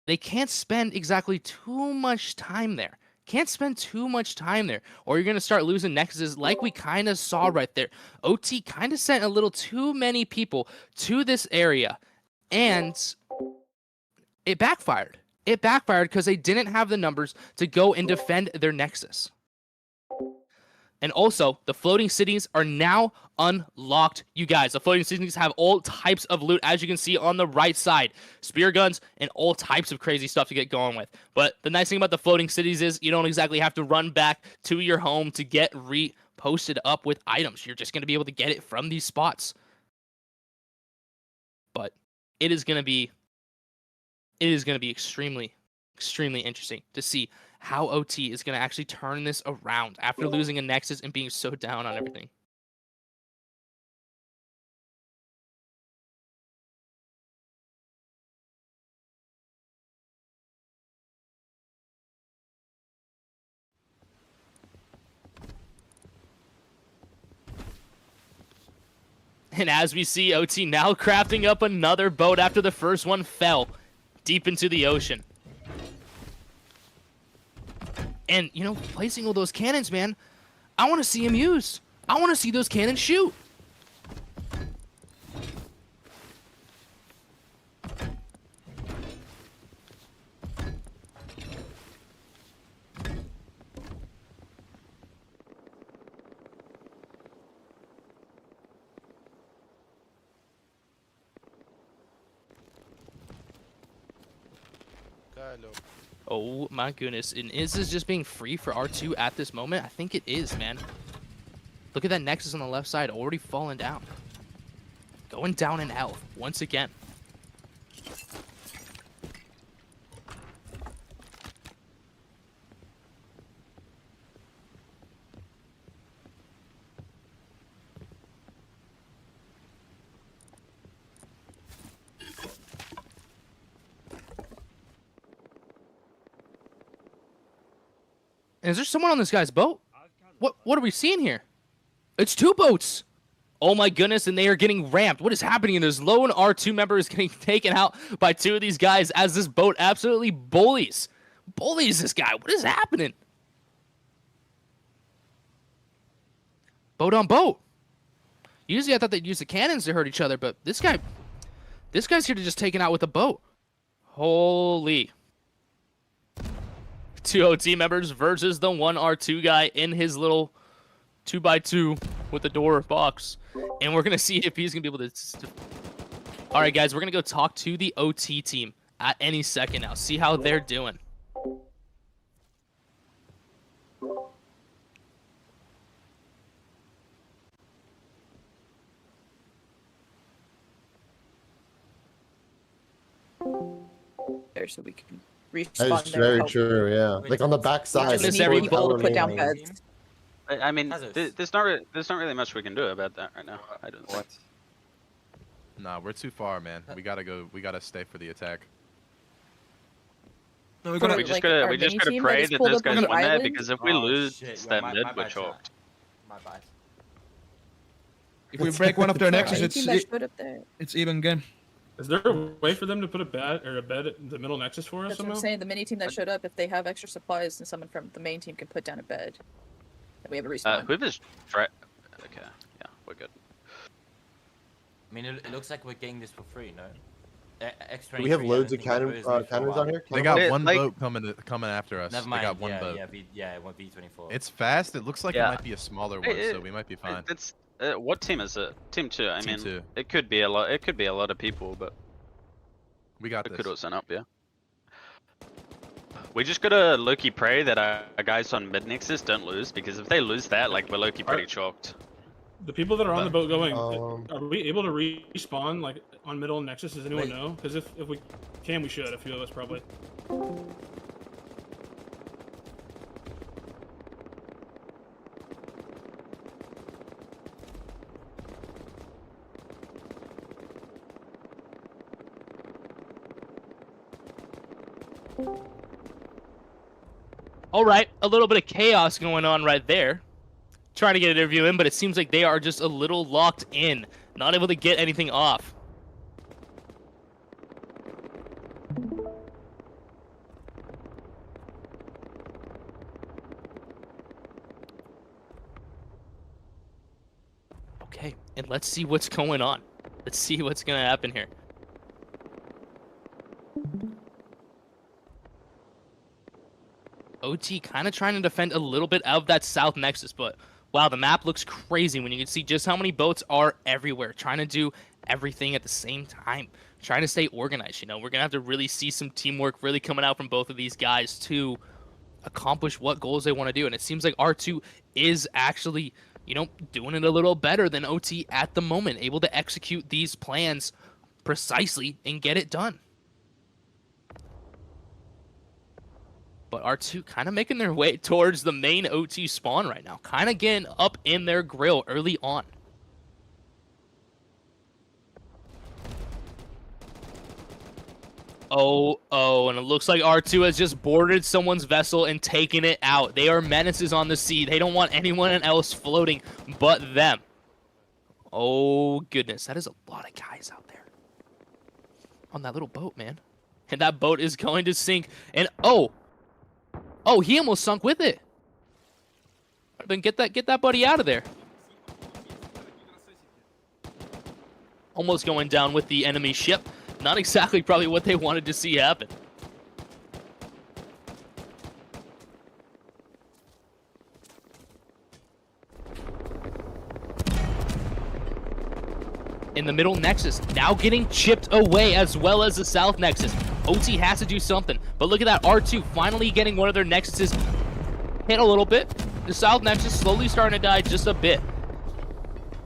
Speaker 1: they can't spend exactly too much time there. Can't spend too much time there, or you're going to start losing nexuses like we kind of saw right there. OT kind of sent a little too many people to this area, and it backfired. It backfired because they didn't have the numbers to go and defend their nexus. And also, the floating cities are now unlocked, you guys. The floating cities have all types of loot, as you can see on the right side. Spear guns and all types of crazy stuff to get going with. But the nice thing about the floating cities is you don't exactly have to run back to your home to get reposted up with items. You're just going to be able to get it from these spots. But it is going to be extremely interesting to see how OT is going to actually turn this around after losing a Nexus and being so down on everything. And as we see, OT now crafting up another boat after the first one fell deep into the ocean. And, you know, placing all those cannons, man, I want to see him use. I want to see those cannons shoot. Oh my goodness, and is this just being free for R2 at this moment? I think it is, man. Look at that Nexus on the left side already falling down. Going down in health once again. Is there someone on this guy's boat? What are we seeing here? It's two boats. Oh my goodness, and they are getting ramped. What is happening? And this lone R2 member is getting taken out by two of these guys as this boat absolutely bullies this guy. What is happening? Boat on boat. Usually I thought they'd use the cannons to hurt each other, but this guy's here to just take it out with a boat. Holy. Two OT members versus the one R2 guy in his little 2x2 with the door box. And we're going to see if he's going to be able to... All right, guys, we're going to go talk to the OT team at any second now. See how they're doing.
Speaker 7: So we can
Speaker 8: That is very true, yeah. Like on the back side.
Speaker 7: just need people to put down beds.
Speaker 9: I mean, there's not really much we can do about that right now. I don't think.
Speaker 10: Nah, we're too far, man. We gotta go. We gotta stay for the attack.
Speaker 6: No,
Speaker 9: We just gotta pray that those guys win that, because if we lose that mid, we're choked.
Speaker 6: My bad.
Speaker 11: If we break one of their nexus,
Speaker 7: It's
Speaker 11: even game.
Speaker 12: Is there a way for them to put a bed in the middle nexus for us
Speaker 7: That's what
Speaker 12: somehow?
Speaker 7: I'm saying. The mini team that showed up, if they have extra supplies, and someone from the main team can put down a bed, then we have a respawn.
Speaker 9: Whoever's okay, yeah, we're good.
Speaker 13: I mean, it looks like we're getting this for free, no?
Speaker 8: Do we have loads of cannons on here?
Speaker 10: They got one boat coming after us.
Speaker 13: Never mind.
Speaker 10: They got one boat.
Speaker 13: Yeah, one V24.
Speaker 10: It's fast. It looks like it might be a smaller one, so we might be fine.
Speaker 9: It's what team is it? Team 2. I mean,
Speaker 10: Team 2.
Speaker 9: it could be a lot. It could be a lot of people, but
Speaker 10: we got
Speaker 9: it
Speaker 10: this.
Speaker 9: could all send up, yeah. We just gotta Loki pray that our guys on mid nexus don't lose, because if they lose that, like, we're Loki pretty chalked.
Speaker 12: The people that are on the boat going, are we able to respawn like on middle and Nexus? Does anyone know? Because if we can, we should. A few of us probably.
Speaker 1: All right, a little bit of chaos going on right there. Trying to get an interview in, but it seems like they are just a little locked in, not able to get anything off. Okay, and let's see what's going on. Let's see what's going to happen here. OT kind of trying to defend a little bit of that south nexus, but wow, the map looks crazy when you can see just how many boats are everywhere, trying to do everything at the same time, trying to stay organized. You know, we're going to have to really see some teamwork really coming out from both of these guys to accomplish what goals they want to do. And it seems like R2 is actually, you know, doing it a little better than OT at the moment, able to execute these plans precisely and get it done. But R2 kind of making their way towards the main OT spawn right now. Kind of getting up in their grill early on. Oh, and it looks like R2 has just boarded someone's vessel and taken it out. They are menaces on the sea. They don't want anyone else floating but them. Oh, goodness. That is a lot of guys out there on that little boat, man. And that boat is going to sink. And oh, he almost sunk with it. Then get that buddy out of there. Almost going down with the enemy ship. Not exactly probably what they wanted to see happen. In the middle nexus, now getting chipped away as well as the south nexus. OT has to do something, but look at that, R2 finally getting one of their nexuses hit a little bit. The south nexus slowly starting to die just a bit.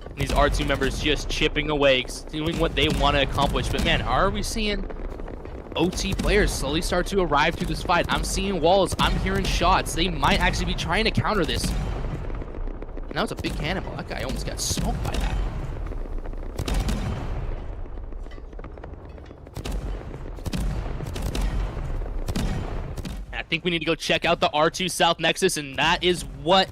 Speaker 1: And these R2 members just chipping away, doing what they want to accomplish. But man, are we seeing OT players slowly start to arrive through this fight? I'm seeing walls, I'm hearing shots. They might actually be trying to counter this. And that was a big cannonball. That guy almost got smoked by that. I think we need to go check out the R2 South Nexus, and that is what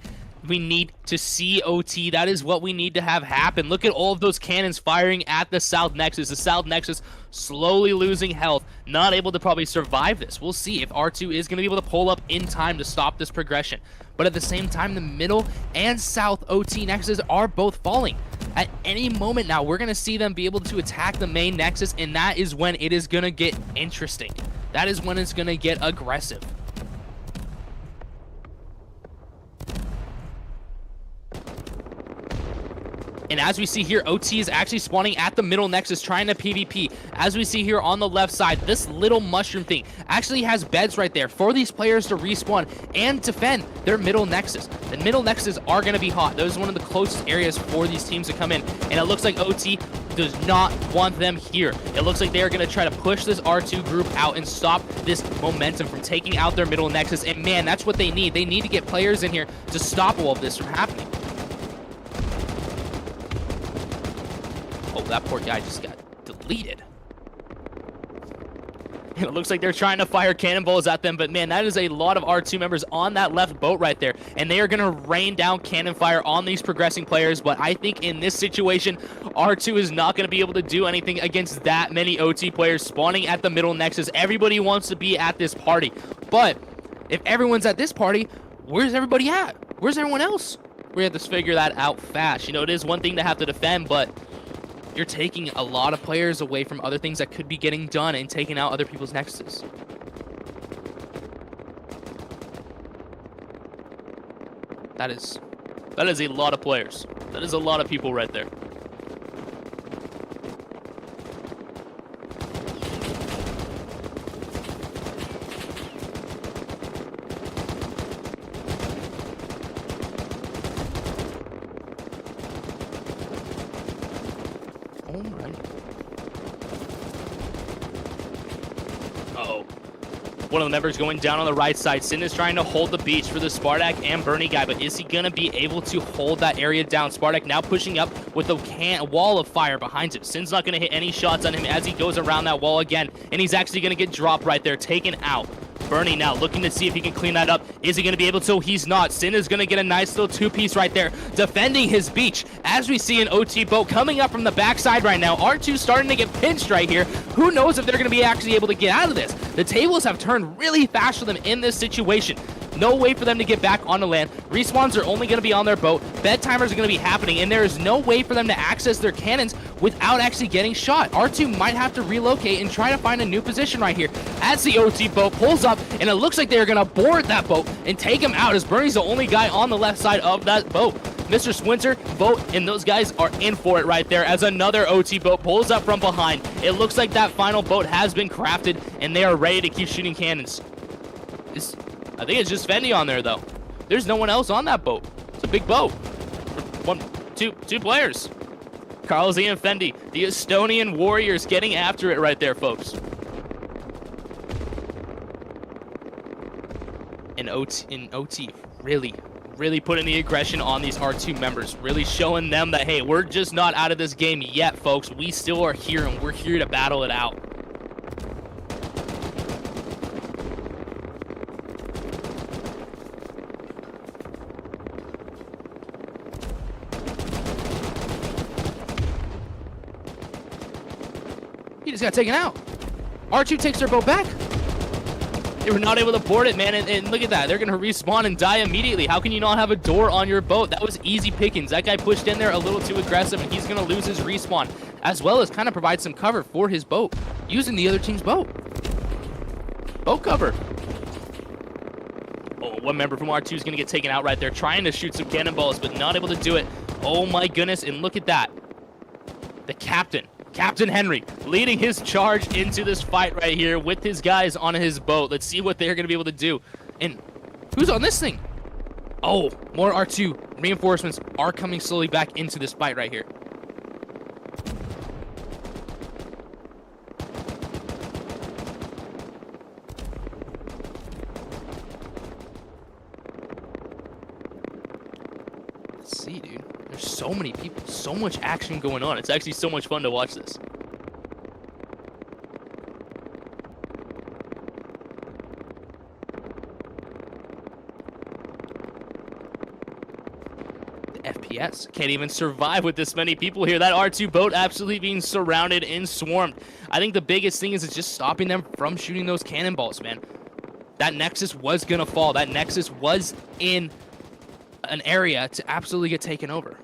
Speaker 1: we need to see, OT. That is what we need to have happen. Look at all of those cannons firing at the South Nexus. The South Nexus slowly losing health, not able to probably survive this. We'll see if R2 is going to be able to pull up in time to stop this progression. But at the same time, the middle and south OT Nexus are both falling. At any moment now, we're going to see them be able to attack the main Nexus, and that is when it is going to get interesting. That is when it's going to get aggressive. And as we see here, OT is actually spawning at the middle nexus, trying to PvP. As we see here on the left side, this little mushroom thing actually has beds right there for these players to respawn and defend their middle nexus. The middle nexus are going to be hot. Those are one of the closest areas for these teams to come in. And it looks like OT does not want them here. It looks like they are going to try to push this R2 group out and stop this momentum from taking out their middle nexus. And man, that's what they need. They need to get players in here to stop all of this from happening. Oh, that poor guy just got deleted. And it looks like they're trying to fire cannonballs at them, but man, that is a lot of R2 members on that left boat right there. And they are going to rain down cannon fire on these progressing players, but I think in this situation, R2 is not going to be able to do anything against that many OT players spawning at the middle nexus. Everybody wants to be at this party, but if everyone's at this party, where's everybody at? Where's everyone else? We have to figure that out fast. You know, it is one thing to have to defend, but you're taking a lot of players away from other things that could be getting done and taking out other people's nexuses. That is a lot of players. That is a lot of people right there. Uh-oh. One of the members going down on the right side. Sin is trying to hold the beach for the Spartak and Bernie guy, but is he going to be able to hold that area down? Spartak now pushing up with a wall of fire behind him. Sin's not going to hit any shots on him as he goes around that wall again, and he's actually going to get dropped right there, taken out. Bernie now looking to see if he can clean that up. Is he going to be able to? He's not. Sin is going to get a nice little two-piece right there, defending his beach. As we see an OT boat coming up from the backside right now. R2 starting to get pinched right here. Who knows if they're going to be actually able to get out of this? The tables have turned really fast for them in this situation. No way for them to get back on the land. Respawns are only going to be on their boat. Bed timers are going to be happening, and there is no way for them to access their cannons without actually getting shot. R2 might have to relocate and try to find a new position right here as the OT boat pulls up, and it looks like they're going to board that boat and take him out as Bernie's the only guy on the left side of that boat. Mr. Swinter, boat, and those guys are in for it right there as another OT boat pulls up from behind. It looks like that final boat has been crafted, and they are ready to keep shooting cannons. I think it's just Fendi on there, though. There's no one else on that boat. It's a big boat. Two players. Carl Z and Fendi, the Estonian Warriors getting after it right there, folks. And OT really putting the aggression on these R2 members. Really showing them that, hey, we're just not out of this game yet, folks. We still are here, and we're here to battle it out. He just got taken out. R2 takes their boat back. They were not able to board it, man, and look at that. They're going to respawn and die immediately. How can you not have a door on your boat? That was easy pickings. That guy pushed in there a little too aggressive, and he's going to lose his respawn, as well as kind of provide some cover for his boat, using the other team's boat. Boat cover. Oh, one member from R2 is going to get taken out right there, trying to shoot some cannonballs, but not able to do it. Oh, my goodness, and look at that. The captain. Captain Henry leading his charge into this fight right here with his guys on his boat. Let's see what they're going to be able to do. And who's on this thing? Oh, more R2 reinforcements are coming slowly back into this fight right here. Let's see, dude. There's so many people, so much action going on. It's actually so much fun to watch this. The FPS can't even survive with this many people here. That R2 boat absolutely being surrounded and swarmed. I think the biggest thing is it's just stopping them from shooting those cannonballs, man. That Nexus was going to fall. That Nexus was in an area to absolutely get taken over.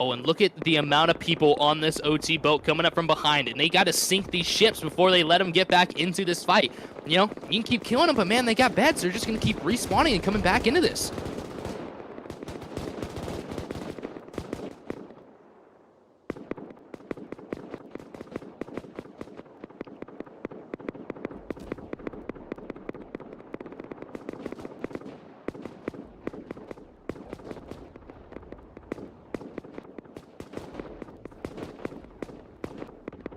Speaker 1: Oh, and look at the amount of people on this OT boat coming up from behind, and they got to sink these ships before they let them get back into this fight. You know, you can keep killing them, but man, they got beds. They're just going to keep respawning and coming back into this.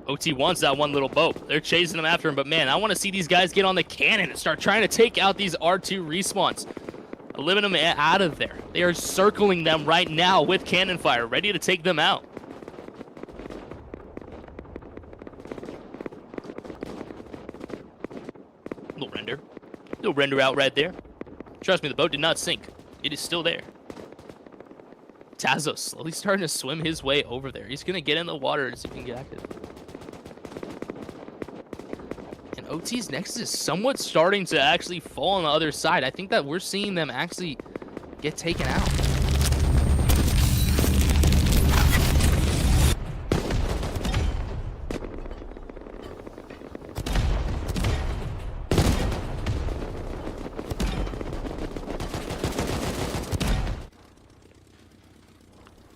Speaker 1: OT wants that one little boat. They're chasing them after him, but man, I want to see these guys get on the cannon and start trying to take out these R2 respawns. Eliminate them out of there. They are circling them right now with cannon fire, ready to take them out. Little render out right there. Trust me, the boat did not sink. It is still there. Tazo slowly starting to swim his way over there. He's going to get in the water to see if he can get active. And OT's Nexus is somewhat starting to actually fall on the other side. I think that we're seeing them actually get taken out.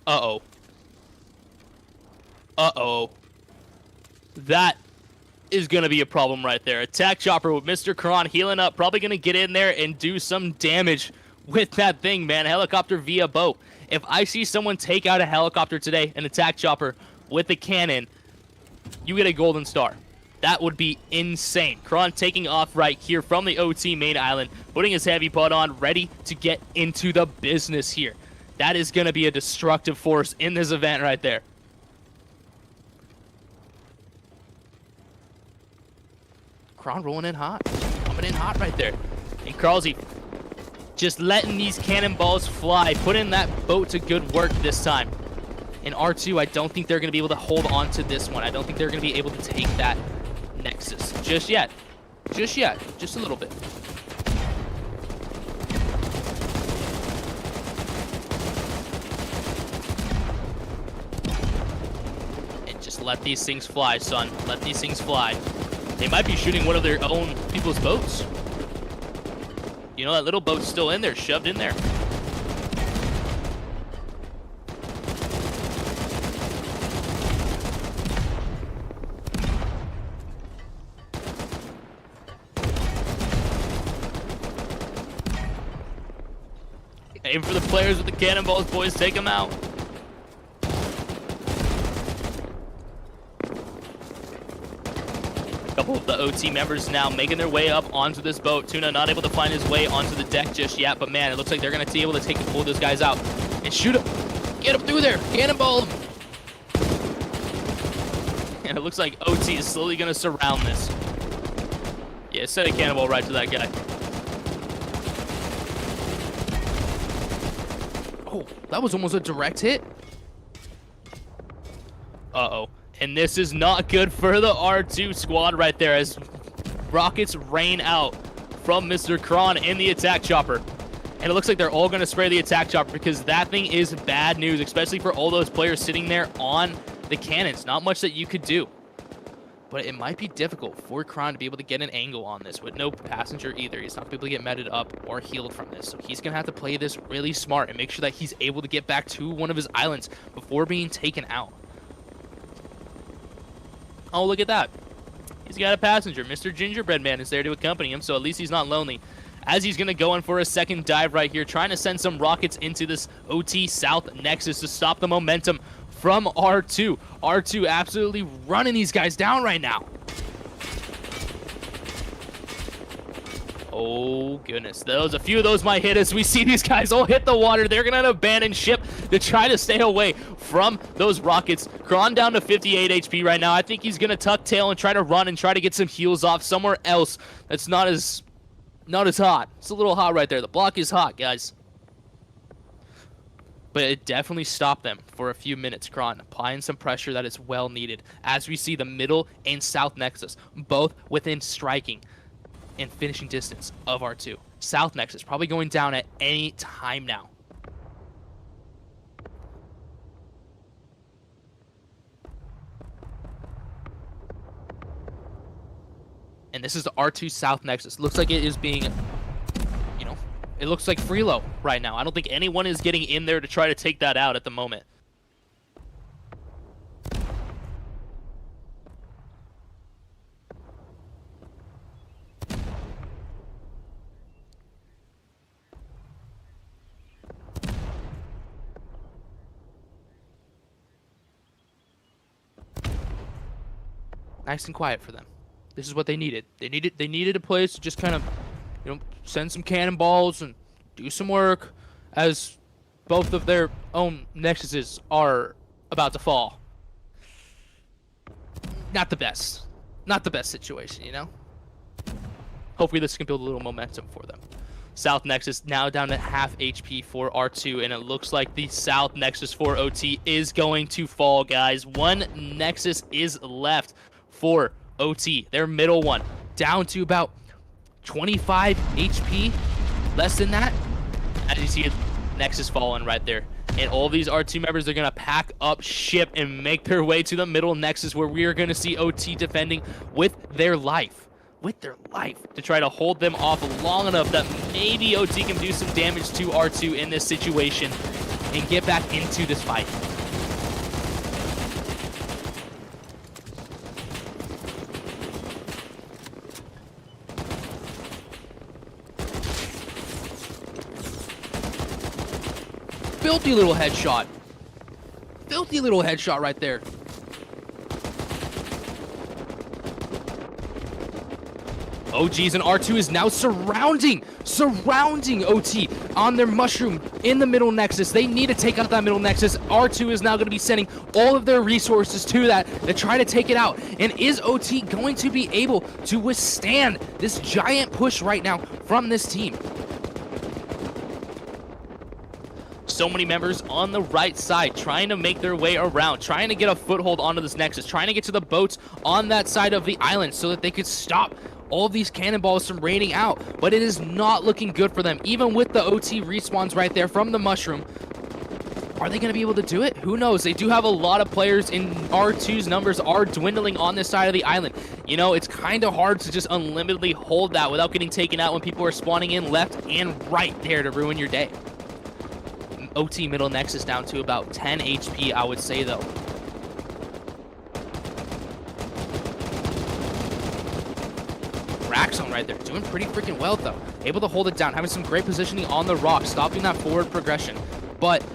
Speaker 1: Uh-oh. Uh-oh. That is going to be a problem right there. Attack chopper with Mr. Kron healing up. Probably going to get in there and do some damage with that thing, man. Helicopter via boat. If I see someone take out a helicopter today, an attack chopper with a cannon, you get a golden star. That would be insane. Kron taking off right here from the OT main island, putting his heavy pod on, ready to get into the business here. That is going to be a destructive force in this event right there. Kron rolling in hot. Coming in hot right there. And Carlsy just letting these cannonballs fly, putting that boat to good work this time. In R2, I don't think they're going to be able to hold on to this one. I don't think they're going to be able to take that Nexus just yet. Just yet. Just a little bit. And just let these things fly, son. Let these things fly. They might be shooting one of their own people's boats. You know, that little boat's still in there, shoved in there. Aim for the players with the cannonballs, boys. Take them out. Couple of the OT members now making their way up onto this boat. Tuna not able to find his way onto the deck just yet, but man, it looks like they're going to be able to pull those guys out and shoot them. Get them through there. Cannonball them. And it looks like OT is slowly going to surround this. Yeah, send a cannonball right to that guy. Oh, that was almost a direct hit. Uh-oh. And this is not good for the R2 squad right there as rockets rain out from Mr. Kron in the attack chopper. And it looks like they're all going to spray the attack chopper because that thing is bad news, especially for all those players sitting there on the cannons. Not much that you could do. But it might be difficult for Kron to be able to get an angle on this with no passenger either. He's not going to be able to get meted up or healed from this. So he's going to have to play this really smart and make sure that he's able to get back to one of his islands before being taken out. Oh, look at that. He's got a passenger. Mr. Gingerbread Man is there to accompany him, so at least he's not lonely. As he's going to go in for a second dive right here, trying to send some rockets into this OT South Nexus to stop the momentum from R2. R2 absolutely running these guys down right now. Oh, goodness. A few of those might hit us. We see these guys all hit the water. They're going to abandon ship to try to stay away from those rockets. Kron down to 58 HP right now. I think he's going to tuck tail and try to run and try to get some heals off somewhere else that's not as hot. It's a little hot right there. The block is hot, guys. But it definitely stopped them for a few minutes. Kron applying some pressure that is well needed as we see the middle and south nexus both within striking and finishing distance of R2. South Nexus probably going down at any time now. And this is the R2 South Nexus. Looks like it is being, you know, it looks like Freelo right now. I don't think anyone is getting in there to try to take that out at the moment. Nice and quiet for them. This is what they needed. They needed a place to just kind of, you know, send some cannonballs and do some work as both of their own nexuses are about to fall. Not the best. Not the best situation, you know? Hopefully this can build a little momentum for them. South Nexus now down to half HP for R2, and it looks like the South Nexus for OT is going to fall, guys. One Nexus is left for OT, their middle one, down to about 25 HP, less than that. As you see, Nexus falling right there. And all these R2 members are going to pack up ship and make their way to the middle Nexus where we are going to see OT defending with their life. With their life to try to hold them off long enough that maybe OT can do some damage to R2 in this situation and get back into this fight. Filthy little headshot. Filthy little headshot right there. OGs and R2 is now surrounding OT on their mushroom in the middle nexus. They need to take out that middle nexus. R2 is now going to be sending all of their resources to that to try to take it out. And is OT going to be able to withstand this giant push right now from this team? So many members on the right side trying to make their way around, trying to get a foothold onto this nexus, trying to get to the boats on that side of the island so that they could stop all of these cannonballs from raining out. But it is not looking good for them, even with the OT respawns right there from the mushroom. Are they going to be able to do it? Who knows? They do have a lot of players, and R2's numbers are dwindling on this side of the island. You know, it's kind of hard to just unlimitedly hold that without getting taken out when people are spawning in left and right there to ruin your day. OT middle nexus down to about 10 HP, I would say, though. Raxon right there, doing pretty freaking well, though. Able to hold it down, having some great positioning on the rock, stopping that forward progression. But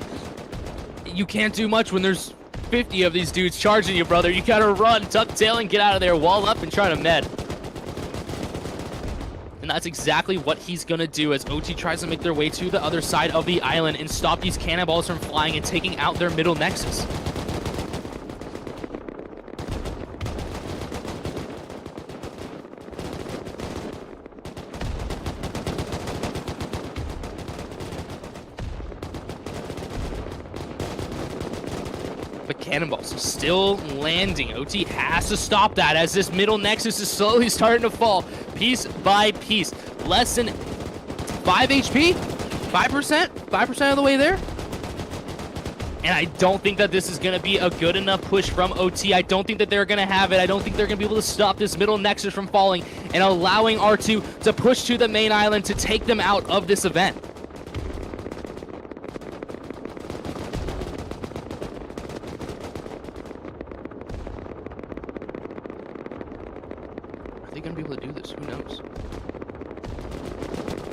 Speaker 1: you can't do much when there's 50 of these dudes charging you, brother. You gotta run, tuck tail, and get out of there, wall up, and try to med. And that's exactly what he's going to do as OT tries to make their way to the other side of the island and stop these cannonballs from flying and taking out their middle nexus. But cannonballs still landing. OT has to stop that as this middle nexus is slowly starting to fall piece by piece. Less than 5 HP? 5%? 5% of the way there? And I don't think that this is going to be a good enough push from OT. I don't think that they're going to have it. I don't think they're going to be able to stop this middle nexus from falling and allowing R2 to push to the main island to take them out of this event. Are they going to be able to do this? Who knows?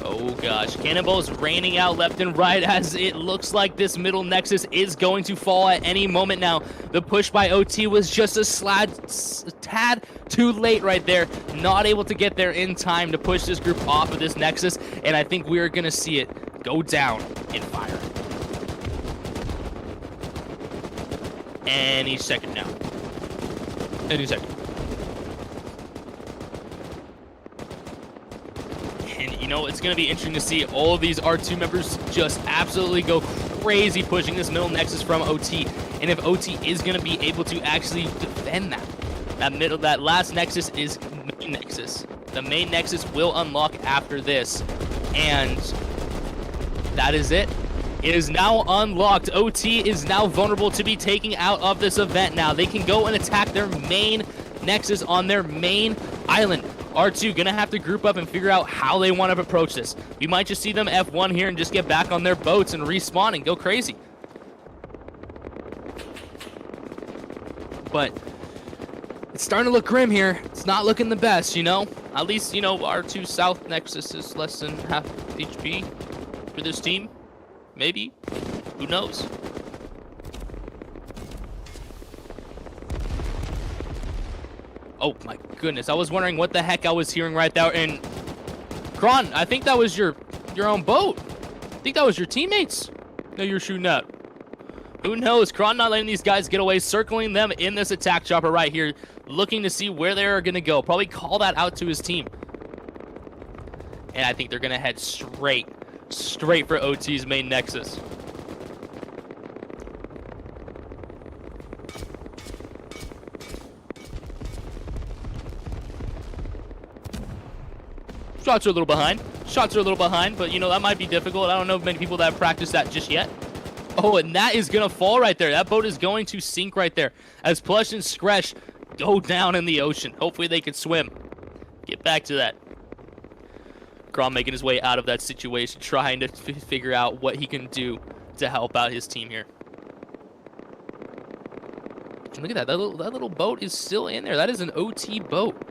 Speaker 1: Oh gosh, cannonballs raining out left and right as it looks like this middle nexus is going to fall at any moment now. The push by OT was just a tad too late right there. Not able to get there in time to push this group off of this nexus, and I think we are going to see it go down in fire. Any second now. Any second. And, you know, it's going to be interesting to see all of these R2 members just absolutely go crazy pushing this middle nexus from OT. And if OT is going to be able to actually defend that last nexus is main nexus. The main nexus will unlock after this. And that is it. It is now unlocked. OT is now vulnerable to be taken out of this event now. They can go and attack their main nexus on their main island. R2 gonna have to group up and figure out how they want to approach this. We might just see them F1 here and just get back on their boats and respawn and go crazy. But it's starting to look grim here. It's not looking the best, you know? At least, you know, R2 South Nexus is less than half HP for this team. Maybe. Who knows? Oh my goodness, I was wondering what the heck I was hearing right there. And Kron, I think that was your own boat. I think that was your teammates that you're shooting at. Who knows? Kron not letting these guys get away, circling them in this attack chopper right here, looking to see where they're going to go. Probably call that out to his team. And I think they're going to head straight for OT's main nexus. Shots are a little behind. But, you know, that might be difficult. I don't know many people that have practiced that just yet. Oh, and that is going to fall right there. That boat is going to sink right there as Plush and Skresh go down in the ocean. Hopefully they can swim. Get back to that. Kron making his way out of that situation, trying to figure out what he can do to help out his team here. And look at that. That little boat is still in there. That is an OT boat.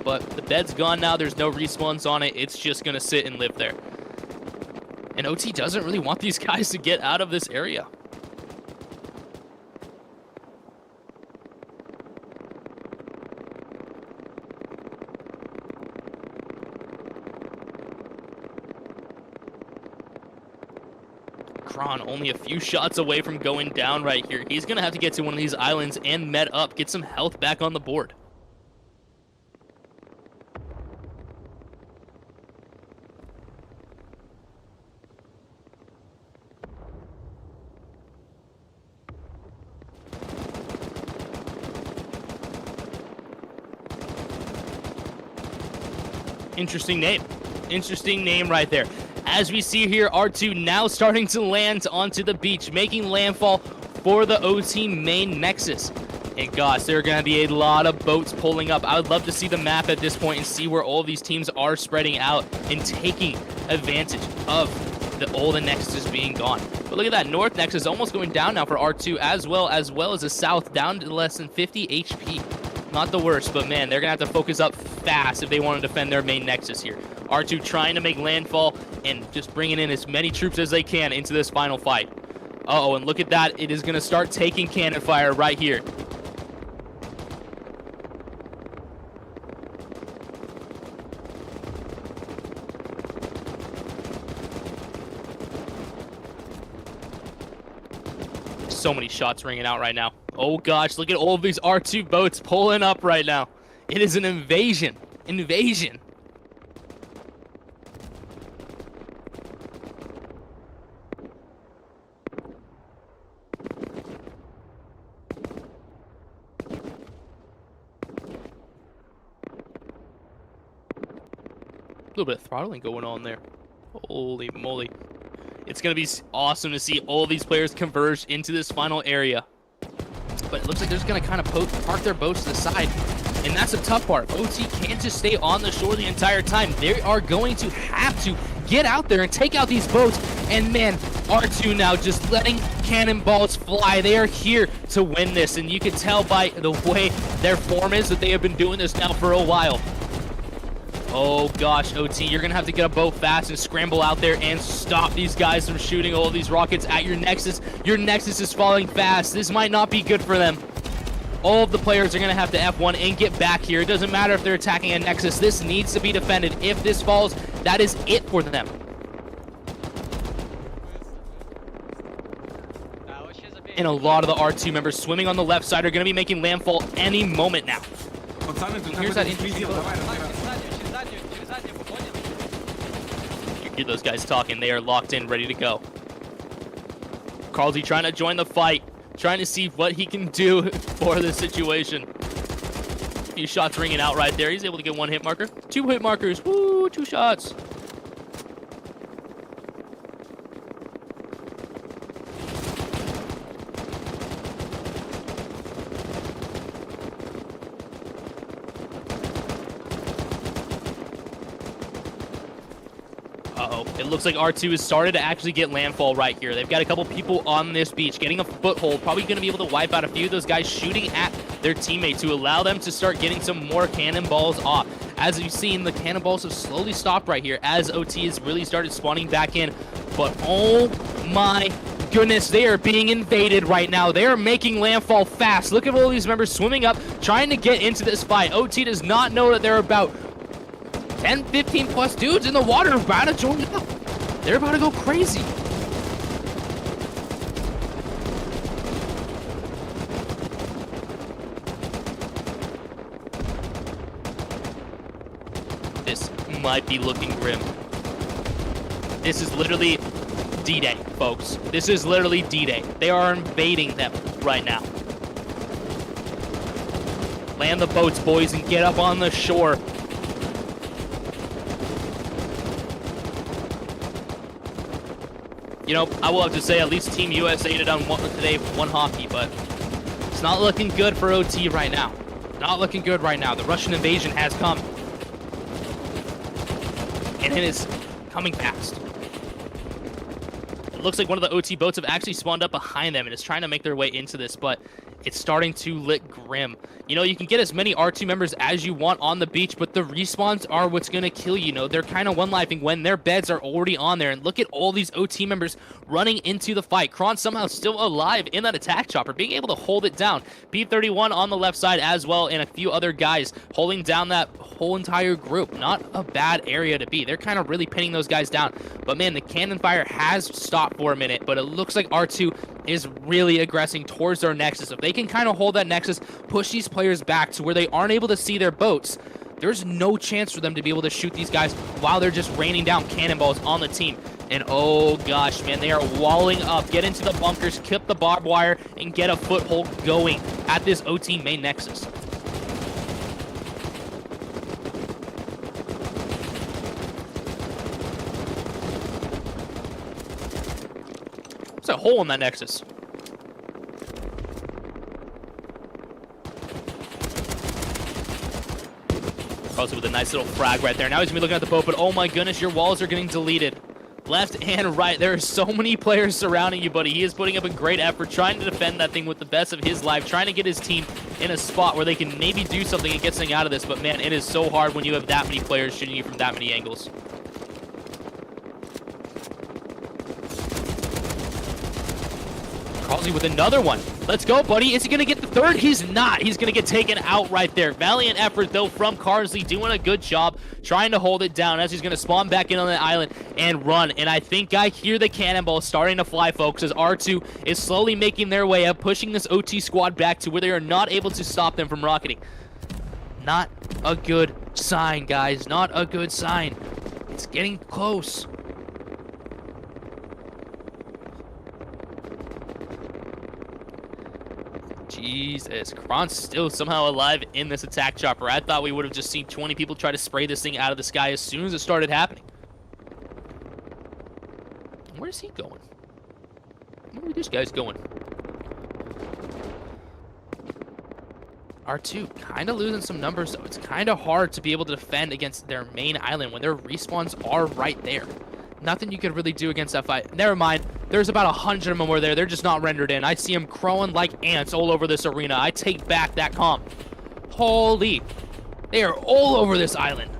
Speaker 1: But the bed's gone now. There's no respawns on it. It's just going to sit and live there. And OT doesn't really want these guys to get out of this area. Kron only a few shots away from going down right here. He's going to have to get to one of these islands and med up, get some health back on the board. Interesting name. Interesting name right there. As we see here, R2 now starting to land onto the beach, making landfall for the OT main nexus. And gosh, there are going to be a lot of boats pulling up. I would love to see the map at this point and see where all of these teams are spreading out and taking advantage of all the nexuses being gone. But look at that, North Nexus almost going down now for R2 as well as the South, down to less than 50 HP. Not the worst, but man, they're going to have to focus up fast if they want to defend their main nexus here. R2 trying to make landfall and just bringing in as many troops as they can into this final fight. Uh-oh, and look at that. It is going to start taking cannon fire right here. So many shots ringing out right now. Oh gosh, look at all of these R2 boats pulling up right now. It is an invasion. Invasion. A little bit of throttling going on there. Holy moly. It's going to be awesome to see all these players converge into this final area. But it looks like they're just going to kind of park their boats to the side. And that's the tough part. OT can't just stay on the shore the entire time. They are going to have to get out there and take out these boats. And man, R2 now just letting cannonballs fly. They are here to win this. And you can tell by the way their form is that they have been doing this now for a while. Oh gosh, OT, you're gonna have to get a boat fast and scramble out there and stop these guys from shooting all these rockets at your Nexus. Your Nexus is falling fast. This might not be good for them. All of the players are gonna have to F1 and get back here. It doesn't matter if they're attacking a Nexus. This needs to be defended. If this falls, that is it for them. And a lot of the R2 members swimming on the left side are gonna be making landfall any moment now. Here's that interesting boat. You hear those guys talking. They are locked in, ready to go. Carlsy trying to join the fight, trying to see what he can do for this situation. A few shots ringing out right there. He's able to get one hit marker. 2 hit markers. Woo, 2 shots. Uh-oh. It looks like R2 has started to actually get landfall right here. They've got a couple people on this beach getting a foothold. Probably going to be able to wipe out a few of those guys shooting at their teammate to allow them to start getting some more cannonballs off. As you've seen, the cannonballs have slowly stopped right here as OT has really started spawning back in. But oh my goodness, they are being invaded right now. They are making landfall fast. Look at all these members swimming up, trying to get into this fight. OT does not know that they're about 10, 15 plus dudes in the water about to join up. They're about to go crazy. This might be looking grim. This is literally D-Day, folks. This is literally D-Day. They are invading them right now. Land the boats, boys, and get up on the shore. You know, I will have to say at least Team USA did on today one hockey, but it's not looking good for OT right now. Not looking good right now. The Russian invasion has come. And it is coming fast. It looks like one of the OT boats have actually spawned up behind them and is trying to make their way into this, but it's starting to look grim. You know, you can get as many R2 members as you want on the beach, but the respawns are what's going to kill you. You know, they're kind of one-lifing when their beds are already on there. And look at all these OT members running into the fight. Kron somehow still alive in that attack chopper, being able to hold it down. P31 on the left side as well, and a few other guys holding down that whole entire group. Not a bad area to be. They're kind of really pinning those guys down. But man, the cannon fire has stopped for a minute, but it looks like R2 is really aggressing towards their Nexus. If they can kind of hold that Nexus, push these players back to where they aren't able to see their boats, there's no chance for them to be able to shoot these guys while they're just raining down cannonballs on the team. And oh gosh, man, they are walling up. Get into the bunkers, kip the barbed wire, and get a foothold going at this OT main Nexus. There's a hole in that Nexus. Also with a nice little frag right there. Now he's going to be looking at the boat, but oh my goodness, your walls are getting deleted. Left and right. There are so many players surrounding you, buddy. He is putting up a great effort, trying to defend that thing with the best of his life, trying to get his team in a spot where they can maybe do something and get something out of this. But man, it is so hard when you have that many players shooting you from that many angles. Carlsy with another one. Let's go, buddy. Is he going to get the third? He's not. He's going to get taken out right there. Valiant effort, though, from Carlsy, doing a good job trying to hold it down as he's going to spawn back in on the island and run. And I think I hear the cannonball starting to fly, folks, as R2 is slowly making their way up, pushing this OT squad back to where they are not able to stop them from rocketing. Not a good sign, guys. Not a good sign. It's getting close. Jesus, Kron's still somehow alive in this attack chopper. I thought we would have just seen 20 people try to spray this thing out of the sky as soon as it started happening. Where's he going? Where are these guys going? R2 kind of losing some numbers, though. It's kind of hard to be able to defend against their main island when their respawns are right there. Nothing you could really do against that fight. Never mind. There's about 100 of them over there. They're just not rendered in. I see them crowing like ants all over this arena. I take back that comp. Holy. They are all over this island.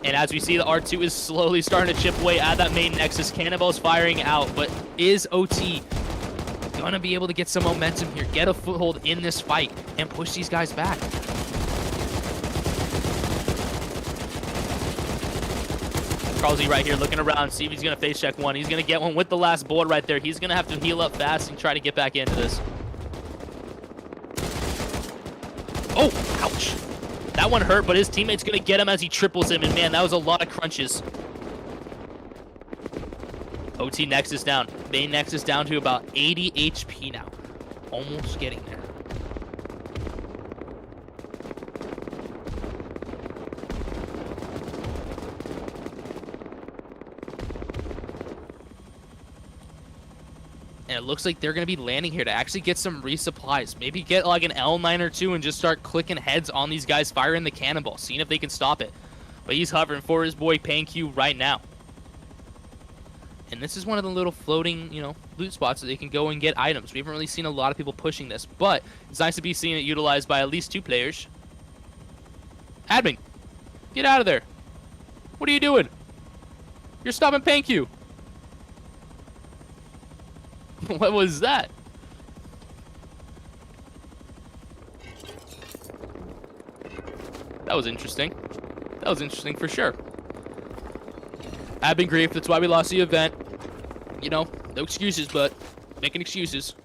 Speaker 1: And as we see, the R2 is slowly starting to chip away at that main Nexus. Cannonball's firing out, but is OT gonna be able to get some momentum here, get a foothold in this fight, and push these guys back? Carlsy right here looking around, see if he's going to face check one. He's going to get one with the last board right there. He's going to have to heal up fast and try to get back into this. Oh, ouch. That one hurt, but his teammate's going to get him as he triples him. And man, that was a lot of crunches. OT Nexus down. Main Nexus down to about 80 HP now. Almost getting there. And it looks like they're going to be landing here to actually get some resupplies. Maybe get like an L9 or two and just start clicking heads on these guys, firing the cannonball, seeing if they can stop it. But he's hovering for his boy PanQ right now. And this is one of the little floating, loot spots that they can go and get items. We haven't really seen a lot of people pushing this, but it's nice to be seeing it utilized by at least 2 players. Admin, get out of there. What are you doing? You're stopping PanQ. What was that? That was interesting. That was interesting for sure. I've been grief. That's why we lost the event. No excuses, but making excuses.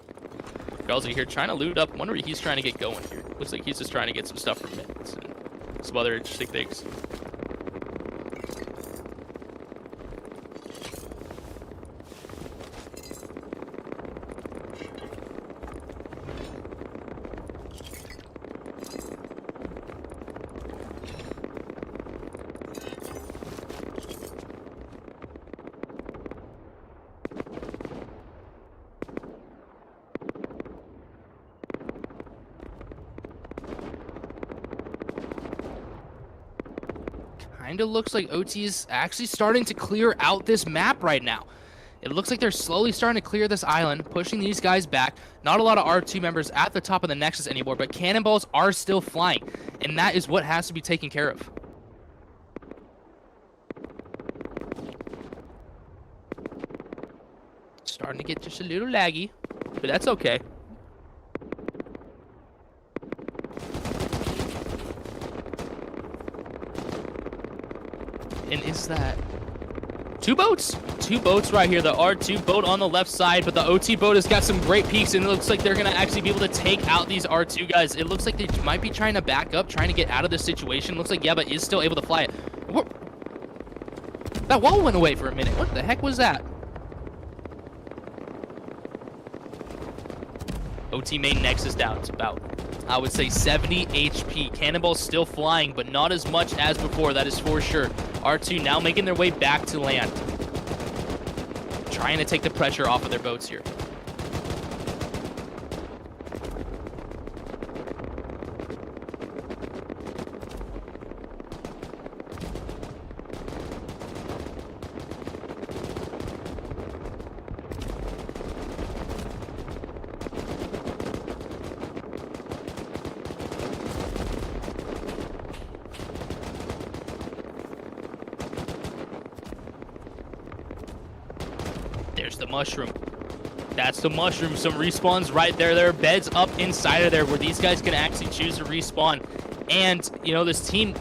Speaker 1: Carlsy here trying to loot up. Wonder what he's trying to get going here. Looks like he's just trying to get some stuff from mids and some other interesting things. Kind of looks like OT is actually starting to clear out this map right now. It looks like they're slowly starting to clear this island, pushing these guys back. Not a lot of R2 members at the top of the Nexus anymore, but cannonballs are still flying, and that is what has to be taken care of. Starting to get just a little laggy, but that's okay. And is that Two boats right here. The R2 boat on the left side, but the OT boat has got some great peaks, and it looks like they're going to actually be able to take out these R2 guys. It looks like they might be trying to back up, trying to get out of this situation. Looks like Yeba is still able to fly it. That wall went away for a minute. What the heck was that? OT main Nexus down. It's about, I would say, 70 HP. Cannonball's still flying, but not as much as before. That is for sure. R2 now making their way back to land. Trying to take the pressure off of their boats here. There's the mushroom. That's the mushroom. Some respawns right there. There are beds up inside of there where these guys can actually choose to respawn. And, you know, this team,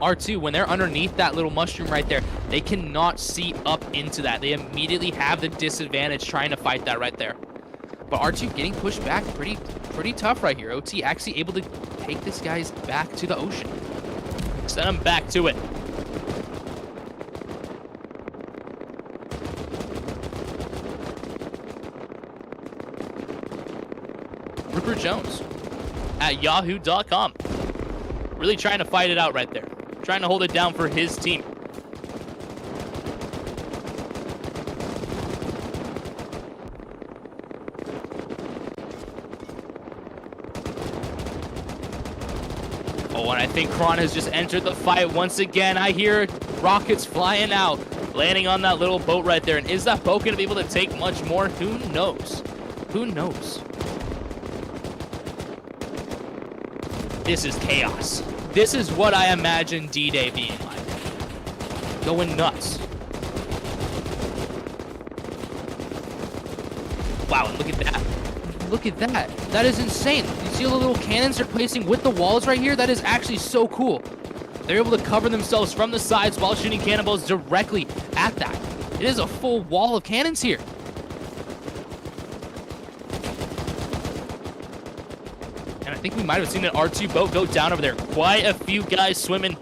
Speaker 1: R2, when they're underneath that little mushroom right there, they cannot see up into that. They immediately have the disadvantage trying to fight that right there. But R2 getting pushed back pretty tough right here. OT actually able to take this guys back to the ocean. Send them back to it. Rupert Jones at yahoo.com. Really trying to fight it out right there. Trying to hold it down for his team. Oh, and I think Kron has just entered the fight once again. I hear rockets flying out, landing on that little boat right there. And is that boat going to be able to take much more? Who knows? Who knows? This is chaos. This is what I imagine D-Day being like. Going nuts. Wow, and look at that. Look at that. That is insane. You see all the little cannons they're placing with the walls right here? That is actually so cool. They're able to cover themselves from the sides while shooting cannonballs directly at that. It is a full wall of cannons here. I think we might have seen an R2 boat go down over there. Quite a few guys swimming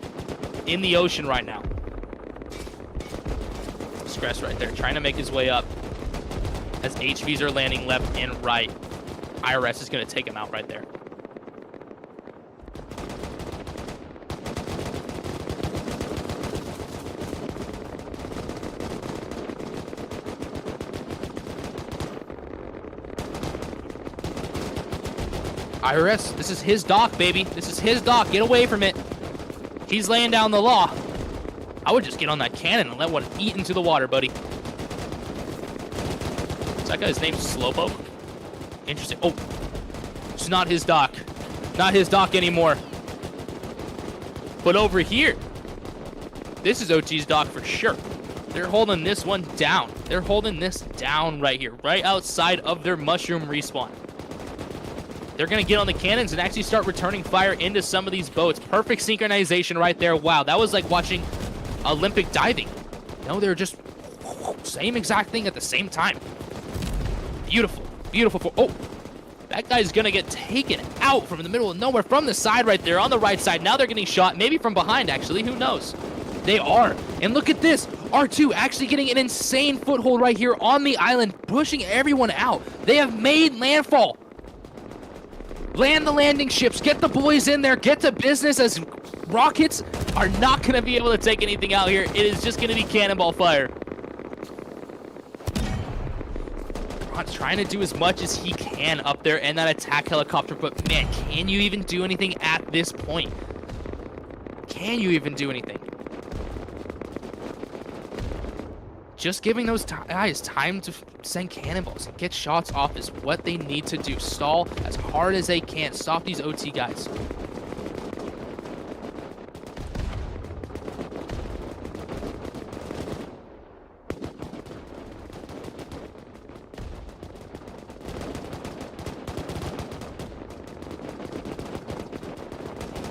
Speaker 1: in the ocean right now. Scratch right there, trying to make his way up as HVs are landing left and right. IRS is going to take him out right there. IRS, this is his dock, baby. This is his dock. Get away from it. He's laying down the law. I would just get on that cannon and let one eat into the water, buddy. Is that guy's name Slowpoke? Interesting. Oh, it's not his dock. Not his dock anymore. But over here, this is OT's dock for sure. They're holding this one down. They're holding this down right here, right outside of their mushroom respawn. They're going to get on the cannons and actually start returning fire into some of these boats. Perfect synchronization right there. Wow, that was like watching Olympic diving. No, they're just same exact thing at the same time. Beautiful, beautiful. Oh, that guy's going to get taken out from the middle of nowhere from the side right there on the right side. Now they're getting shot, maybe from behind actually. Who knows? They are. And look at this. R2 actually getting an insane foothold right here on the island, pushing everyone out. They have made landfall. Land the landing ships, get the boys in there, get to business, as rockets are not going to be able to take anything out here. It is just going to be cannonball fire. Ron's trying to do as much as he can up there in that attack helicopter, but man, can you even do anything at this point? Can you even do anything? Just giving those guys time to send cannonballs and get shots off is what they need to do. Stall as hard as they can. Stop these OT guys.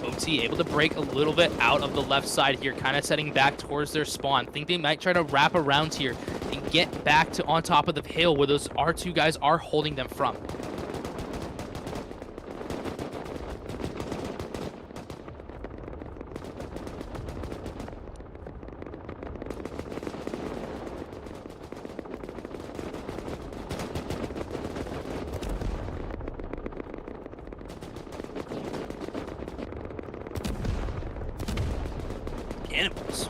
Speaker 1: OT OT able to break a little bit out of the left side here, kind of setting back towards their spawn. Think they might try to wrap around here and get back to on top of the hill where those R2 guys are holding them from. Animals.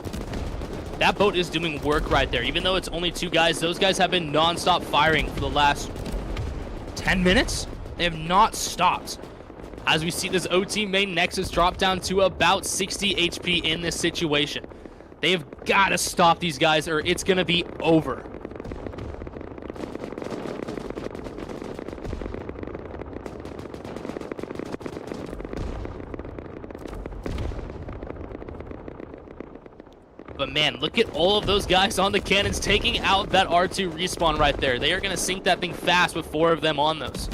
Speaker 1: That boat is doing work right there. Even though it's only 2 guys, those guys have been non-stop firing for the last 10 minutes. They have not stopped. As we see this OT main Nexus drop down to about 60 HP in this situation. They have got to stop these guys or it's going to be over. But man, look at all of those guys on the cannons taking out that R2 respawn right there. They are going to sink that thing fast with 4 of them on those.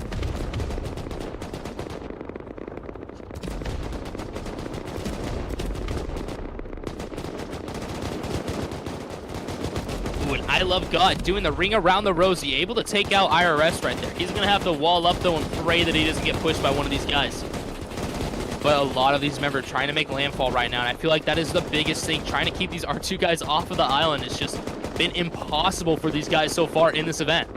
Speaker 1: Ooh, and I Love God doing the ring around the rosy, able to take out IRS right there. He's going to have to wall up though and pray that he doesn't get pushed by one of these guys. But a lot of these members trying to make landfall right now, and I feel like that is the biggest thing. Trying to keep these R2 guys off of the island has just been impossible for these guys so far in this event.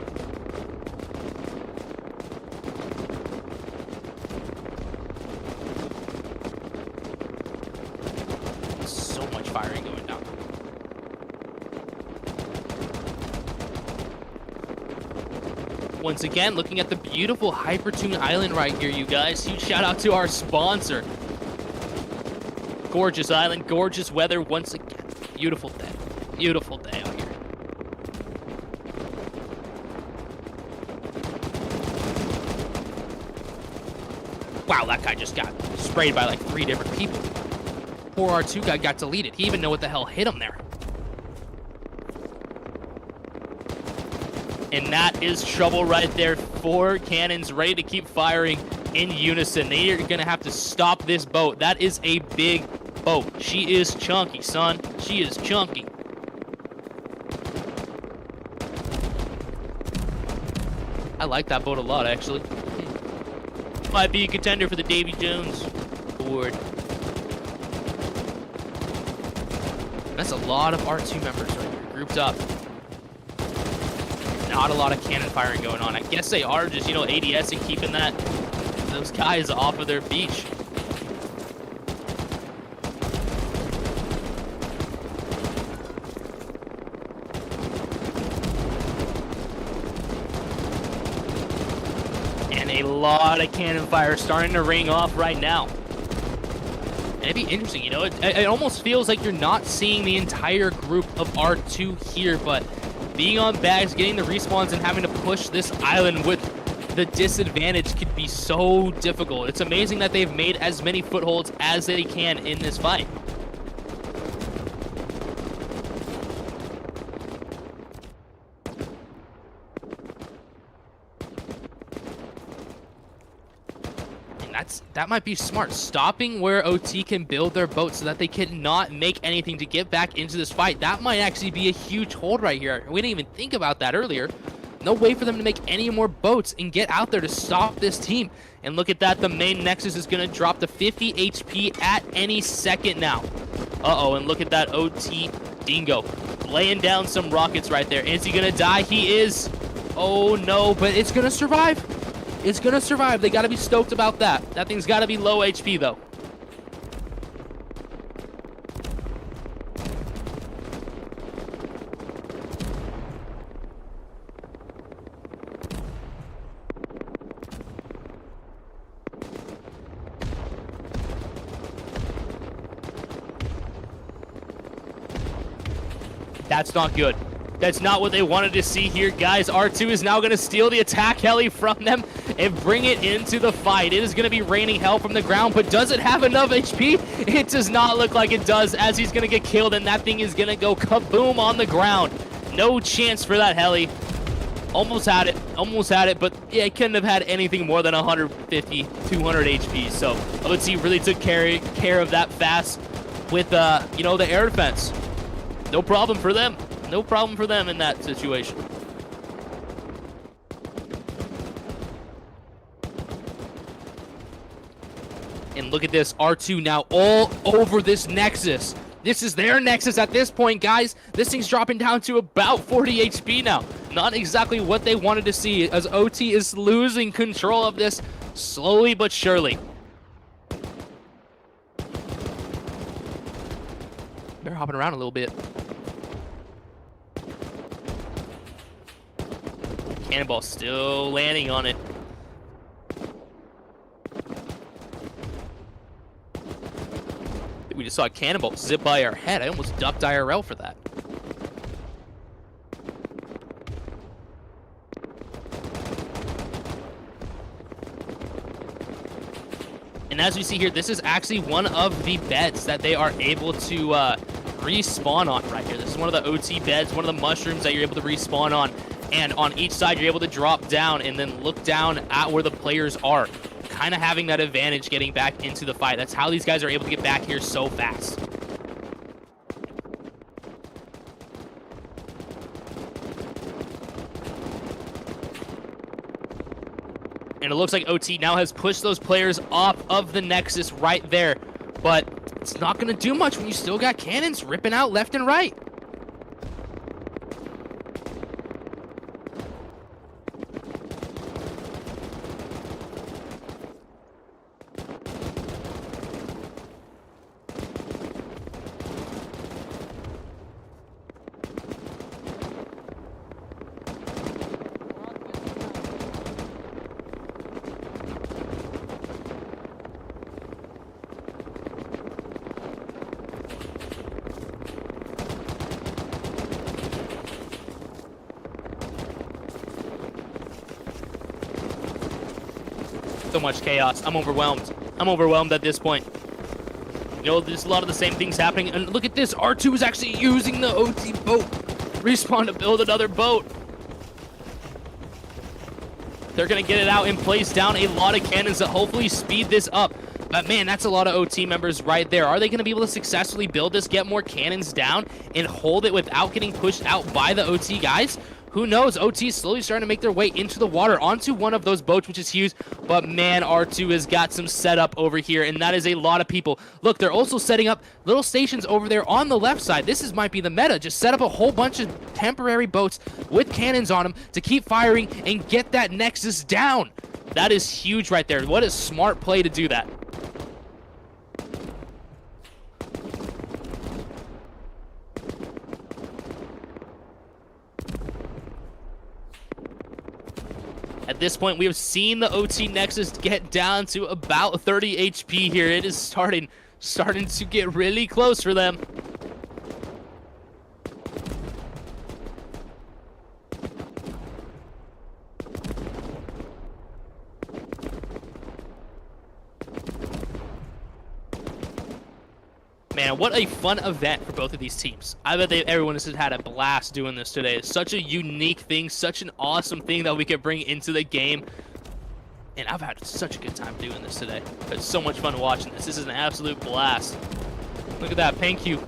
Speaker 1: So much firing going down. Once again, looking at the beautiful Hypertune Island right here, you guys. Huge shout out to our sponsor. Gorgeous island, gorgeous weather once again. Beautiful day. Beautiful day out here. Wow, that guy just got sprayed by like 3 different people. Poor R2 guy got deleted. He even know what the hell hit him there. And that is trouble right there. 4 cannons ready to keep firing in unison. They are going to have to stop this boat. That is a big boat. She is chunky, son. She is chunky. I like that boat a lot, actually. Might be a contender for the Davy Jones award. That's a lot of R2 members right here, grouped up. Not a lot of cannon firing going on. I guess they are just, ADS and keeping those guys off of their beach. And a lot of cannon fire starting to ring off right now. And it'd be interesting, it almost feels like you're not seeing the entire group of R2 here, but being on bags, getting the respawns, and having to push this island with the disadvantage could be so difficult. It's amazing that they've made as many footholds as they can in this fight. That might be smart. Stopping where OT can build their boat so that they cannot make anything to get back into this fight. That might actually be a huge hold right here. We didn't even think about that earlier. No way for them to make any more boats and get out there to stop this team. And look at that. The main Nexus is going to drop to 50 HP at any second now. Uh-oh, and look at that OT Dingo laying down some rockets right there. Is he going to die? He is. Oh, no, but it's going to survive. It's going to survive. They got to be stoked about that. That thing's got to be low HP, though. That's not good. That's not what they wanted to see here, guys. R2 is now going to steal the attack heli from them and bring it into the fight. It is going to be raining hell from the ground, but does it have enough HP? It does not look like it does, as he's going to get killed, and that thing is going to go kaboom on the ground. No chance for that heli. Almost had it, but yeah, it couldn't have had anything more than 150, 200 HP. So OT really took care of that fast with, you know, the air defense. No problem for them. No problem for them in that situation. And look at this, R2 now all over this Nexus. This is their Nexus at this point, guys. This thing's dropping down to about 40 HP now. Not exactly what they wanted to see, as OT is losing control of this slowly but surely. They're hopping around a little bit. Cannonball still landing on it. We just saw a cannonball zip by our head. I almost ducked IRL for that. And as we see here, this is actually one of the beds that they are able to respawn on right here. This is one of the OT beds, one of the mushrooms that you're able to respawn on. And on each side, you're able to drop down and then look down at where the players are. Kind of having that advantage getting back into the fight. That's how these guys are able to get back here so fast. And it looks like OT now has pushed those players off of the Nexus right there. But it's not going to do much when you still got cannons ripping out left and right. So much chaos. I'm overwhelmed. I'm overwhelmed at this point. You know, there's a lot of the same things happening. And look at this. R2 is actually using the OT boat. Respawn to build another boat. They're going to get it out and place down a lot of cannons that hopefully speed this up. But man, that's a lot of OT members right there. Are they going to be able to successfully build this, get more cannons down, and hold it without getting pushed out by the OT guys? Who knows? OT is slowly starting to make their way into the water, onto one of those boats, which is huge. But man, R2 has got some setup over here, and that is a lot of people. Look, they're also setting up little stations over there on the left side. This might be the meta. Just set up a whole bunch of temporary boats with cannons on them to keep firing and get that Nexus down. That is huge right there. What a smart play to do that. At this point, we have seen the OT Nexus get down to about 30 HP here. It is starting to get really close for them. Man, what a fun event for both of these teams. I bet everyone has had a blast doing this today. It's such a unique thing, such an awesome thing that we could bring into the game. And I've had such a good time doing this today. It's so much fun watching this. This is an absolute blast. Look at that, PanQ.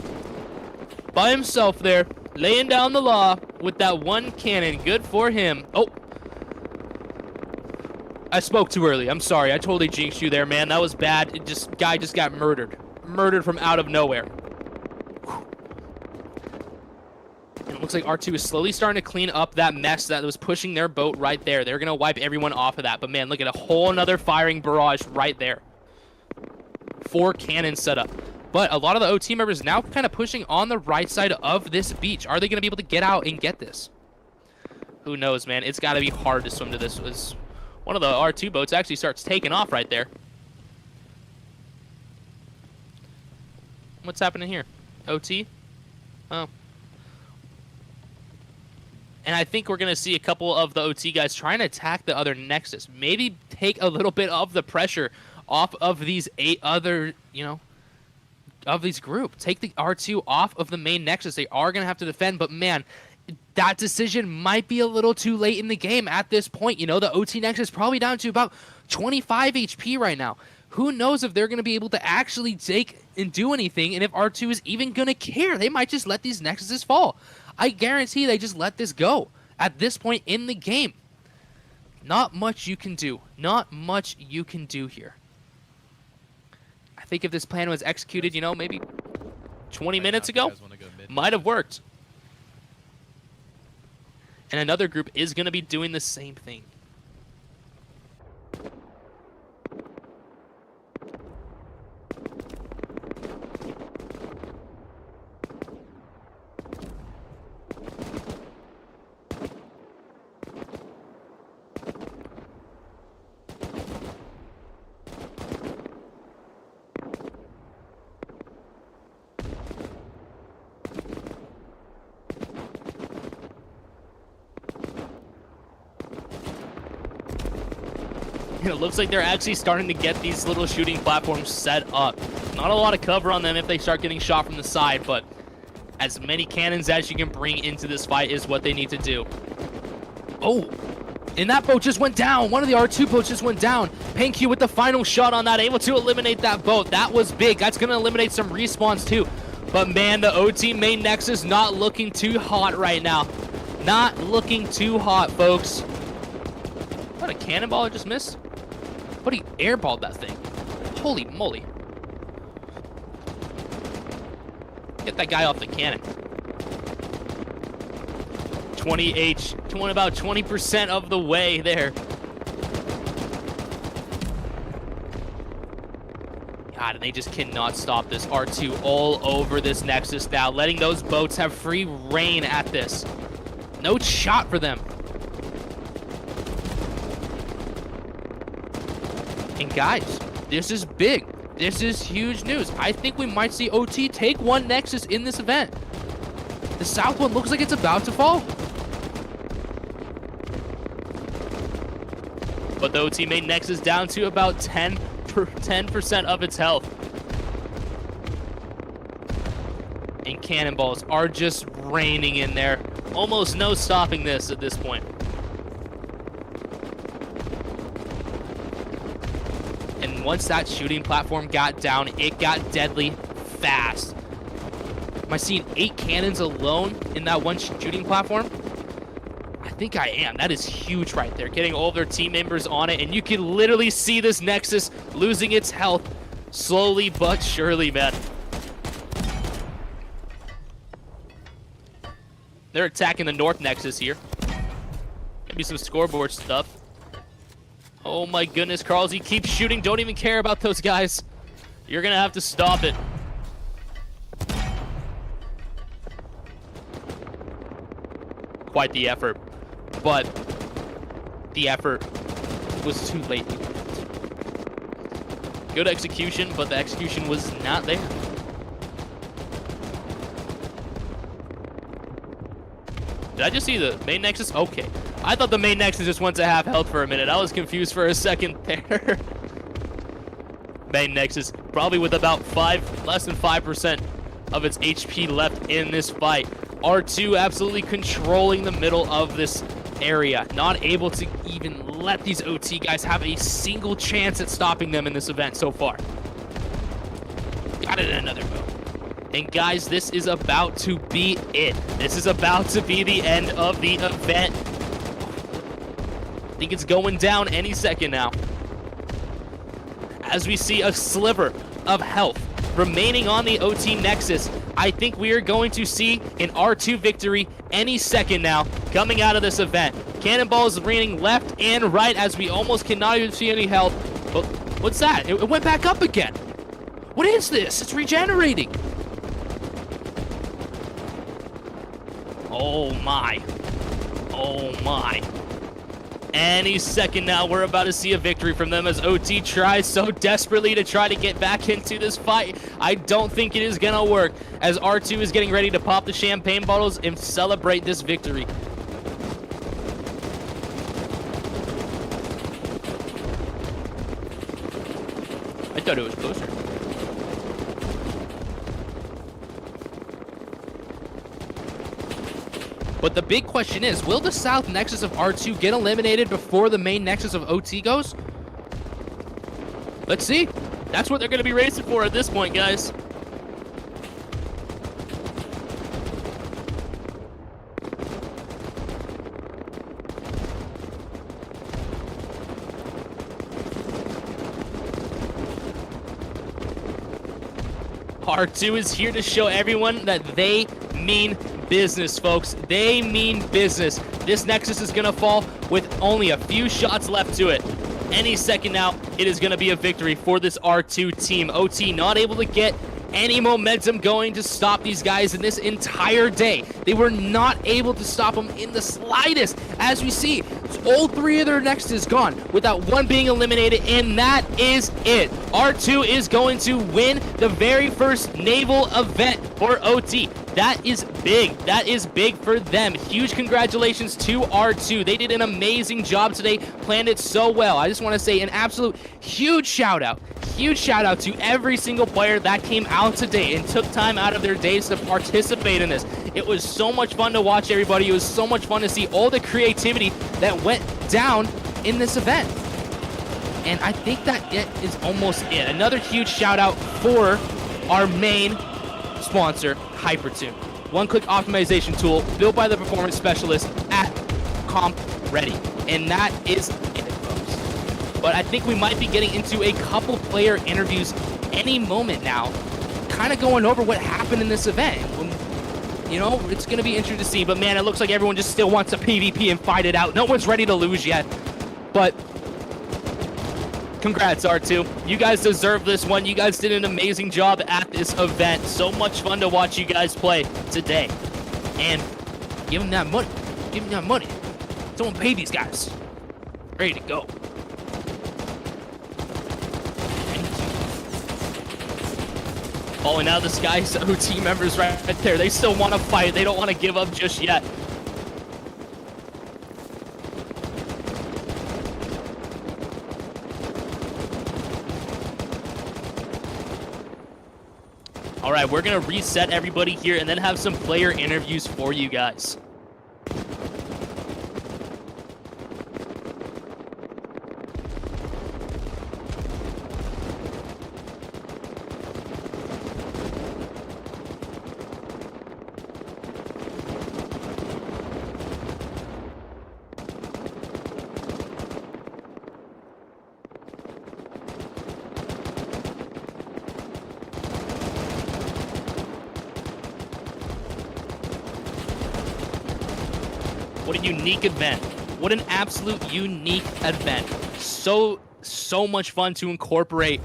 Speaker 1: By himself there, laying down the law with that one cannon. Good for him. Oh. I spoke too early. I'm sorry. I totally jinxed you there, man. That was bad. Guy just got murdered. Murdered from out of nowhere. And it looks like R2 is slowly starting to clean up that mess that was pushing their boat right there. They're going to wipe everyone off of that. But man, look at a whole nother firing barrage right there. 4 cannons set up. But a lot of the OT members now kind of pushing on the right side of this beach. Are they going to be able to get out and get this? Who knows, man? It's got to be hard to swim to this. As one of the R2 boats actually starts taking off right there. What's happening here? OT? Oh. And I think we're going to see a couple of the OT guys trying to attack the other Nexus. Maybe take a little bit of the pressure off of these 8 other, you know, of these group. Take the R2 off of the main Nexus. They are going to have to defend, but man, that decision might be a little too late in the game at this point. You know, the OT Nexus is probably down to about 25 HP right now. Who knows if they're going to be able to actually take and do anything, and if R2 is even going to care. They might just let these Nexuses fall. I guarantee they just let this go at this point in the game. Not much you can do. Not much you can do here. I think if this plan was executed, you know, maybe 20 minutes ago, might have worked. And another group is going to be doing the same thing. It looks like they're actually starting to get these little shooting platforms set up. Not a lot of cover on them if they start getting shot from the side, but as many cannons as you can bring into this fight is what they need to do. Oh, and that boat just went down. One of the R2 boats just went down. PainQ with the final shot on that, able to eliminate that boat. That was big. That's going to eliminate some respawns too. But man, the OT main Nexus not looking too hot right now. Not looking too hot, folks. What, a cannonball I just missed? But he airballed that thing. Holy moly. Get that guy off the cannon. 20 about 20% of the way there. God, and they just cannot stop this. R2 all over this Nexus now, letting those boats have free reign at this. No shot for them. And guys, this is big. This is huge news. I think we might see OT take one Nexus in this event. The south one looks like it's about to fall. But the OT main Nexus down to about 10% of its health. And cannonballs are just raining in there. Almost no stopping this at this point. And once that shooting platform got down, it got deadly fast. Am I seeing 8 cannons alone in that one shooting platform? I think I am. That is huge right there. Getting all of their team members on it, and you can literally see this Nexus losing its health slowly but surely, man. They're attacking the North Nexus here. Maybe some scoreboard stuff. Oh my goodness, Carls, he keeps shooting. Don't even care about those guys. You're gonna have to stop it. Quite the effort, but the effort was too late. Good execution, but the execution was not there. Did I just see the main Nexus? Okay. I thought the main Nexus just went to half health for a minute. I was confused for a second there. Main Nexus probably with about less than 5% of its HP left in this fight. R2 absolutely controlling the middle of this area. Not able to even let these OT guys have a single chance at stopping them in this event so far. Got it in another boat. And guys, this is about to be it. This is about to be the end of the event. I think it's going down any second now. As we see a sliver of health remaining on the OT Nexus, I think we are going to see an R2 victory any second now coming out of this event. Cannonballs raining left and right as we almost cannot even see any health. But what's that? It went back up again. What is this? It's regenerating. Oh my. Oh my. Any second now, we're about to see a victory from them as OT tries so desperately to try to get back into this fight. I don't think it is gonna work as R2 is getting ready to pop the champagne bottles and celebrate this victory. I thought it was closer. But the big question is, will the south nexus of R2 get eliminated before the main nexus of OT goes? Let's see. That's what they're going to be racing for at this point, guys. R2 is here to show everyone that they mean business, folks. They mean business. This Nexus is going to fall with only a few shots left to it. Any second now, it is going to be a victory for this R2 team. OT not able to get any momentum going to stop these guys in this entire day. They were not able to stop them in the slightest. As we see, all three of their nexuses gone without one being eliminated, and that is it. R2 is going to win the very first Naval event for OT. That is big. That is big for them. Huge congratulations to R2. They did an amazing job today, planned it so well. I just want to say an absolute huge shout out to every single player that came out today and took time out of their days to participate in this. It was so much fun to watch everybody. It was so much fun to see all the creativity that went down in this event. And I think that it is almost it. Another huge shout out for our main sponsor, Hypertune. One-click optimization tool built by the performance specialist at Comp Ready. And that is it, folks. But I think we might be getting into a couple player interviews any moment now, kind of going over what happened in this event. You know, it's going to be interesting to see. But man, it looks like everyone just still wants to PvP and fight it out. No one's ready to lose yet. But congrats, R2. You guys deserve this one. You guys did an amazing job at this event. So much fun to watch you guys play today. And give them that money. Give them that money. Someone pay these guys. Ready to go. Oh, and now this guy's OT members right there. They still want to fight. They don't want to give up just yet. All right, we're going to reset everybody here and then have some player interviews for you guys. What a unique event. What an absolute unique event. So much fun to incorporate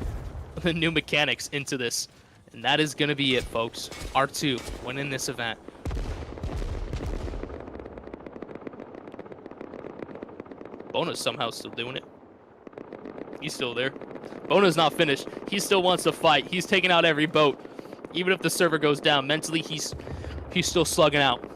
Speaker 1: the new mechanics into this. And that is going to be it, folks. R2 winning this event. Bona's somehow still doing it. He's still there. Bona's not finished. He still wants to fight. He's taking out every boat. Even if the server goes down, mentally he's still slugging out.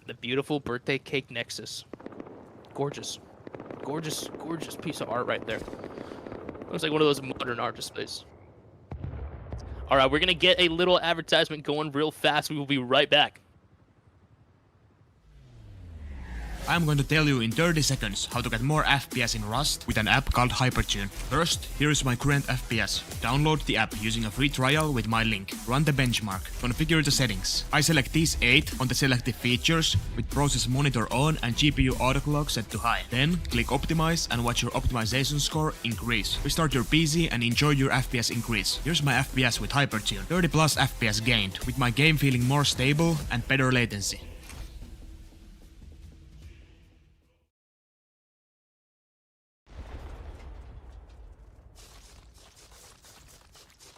Speaker 1: The beautiful birthday cake Nexus. Gorgeous. Gorgeous, gorgeous piece of art right there. Looks like one of those modern art displays. All right, we're going to get a little advertisement going real fast. We will be right back.
Speaker 3: I'm going to tell you in 30 seconds how to get more FPS in Rust with an app called Hypertune. First, here is my current FPS. Download the app using a free trial with my link. Run the benchmark. Configure the settings. I select these 8 on the selected features with process monitor on and GPU autoclock set to high. Then, click optimize and watch your optimization score increase. Restart your PC and enjoy your FPS increase. Here's my FPS with Hypertune. 30 plus FPS gained, with my game feeling more stable and better latency.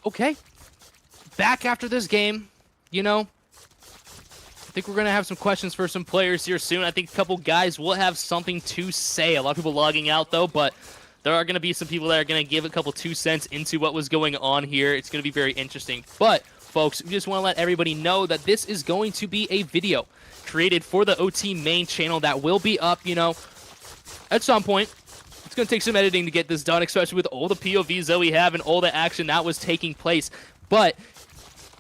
Speaker 1: Okay, back after this game. You know, I think we're going to have some questions for some players here soon. I think a couple guys will have something to say. A lot of people logging out, though, but there are going to be some people that are going to give a couple 2 cents into what was going on here. It's going to be very interesting. But, folks, we just want to let everybody know that this is going to be a video created for the OT main channel that will be up, you know, at some point. It's It's going to take some editing to get this done, especially with all the POVs that we have and all the action that was taking place. But,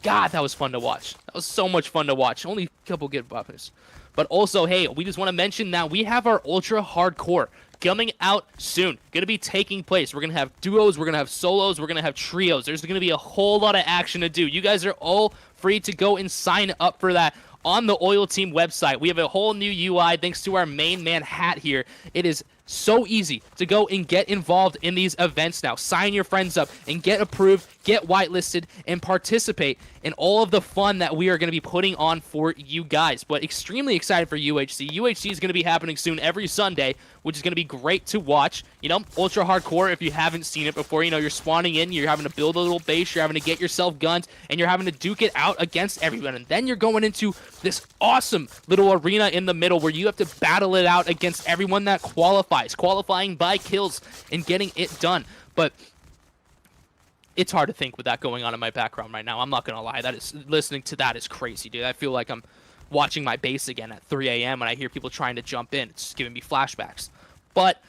Speaker 1: God, that was fun to watch. That was so much fun to watch. Only a couple good buffers. But also, hey, we just want to mention now we have our Ultra Hardcore coming out soon. Going to be taking place. We're going to have duos, we're going to have solos, we're going to have trios. There's going to be a whole lot of action to do. You guys are all free to go and sign up for that on the Oil Team website. We have a whole new UI thanks to our main man hat here. It is so easy to go and get involved in these events now. Sign your friends up and get approved, get whitelisted, and participate in all of the fun that we are going to be putting on for you guys. But extremely excited for UHC. UHC is going to be happening soon every Sunday, which is going to be great to watch. You know, Ultra Hardcore, if you haven't seen it before, you know, you're spawning in, you're having to build a little base, you're having to get yourself guns, and you're having to duke it out against everyone. And then you're going into this awesome little arena in the middle where you have to battle it out against everyone that qualifying by kills and getting it done. But it's hard to think with that going on in my background right now. I'm not gonna lie. Listening to that is crazy, dude. I feel like I'm watching my base again at 3 a.m. when I hear people trying to jump in. It's just giving me flashbacks. But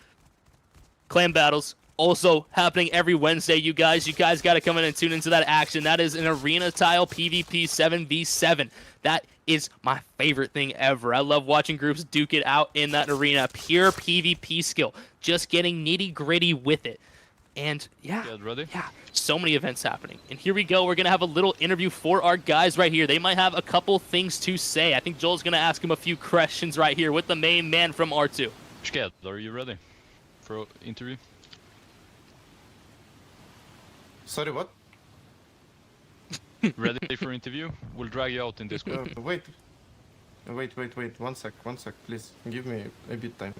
Speaker 1: clan battles also happening every Wednesday, you guys. You guys got to come in and tune into that action. That is an arena tile PvP 7v7. That is my favorite thing ever. I love watching groups duke it out in that arena. Pure PvP skill. Just getting nitty gritty with it. And yeah, so many events happening. And here we go. We're going to have a little interview for our guys right here. They might have a couple things to say. I think Joel's going to ask him a few questions right here with the main man from R2.
Speaker 12: Sked, are you ready for interview?
Speaker 4: Sorry, what?
Speaker 12: Ready for interview? We'll drag you out in Discord.
Speaker 4: Wait. Wait. One sec, please. Give me a bit time.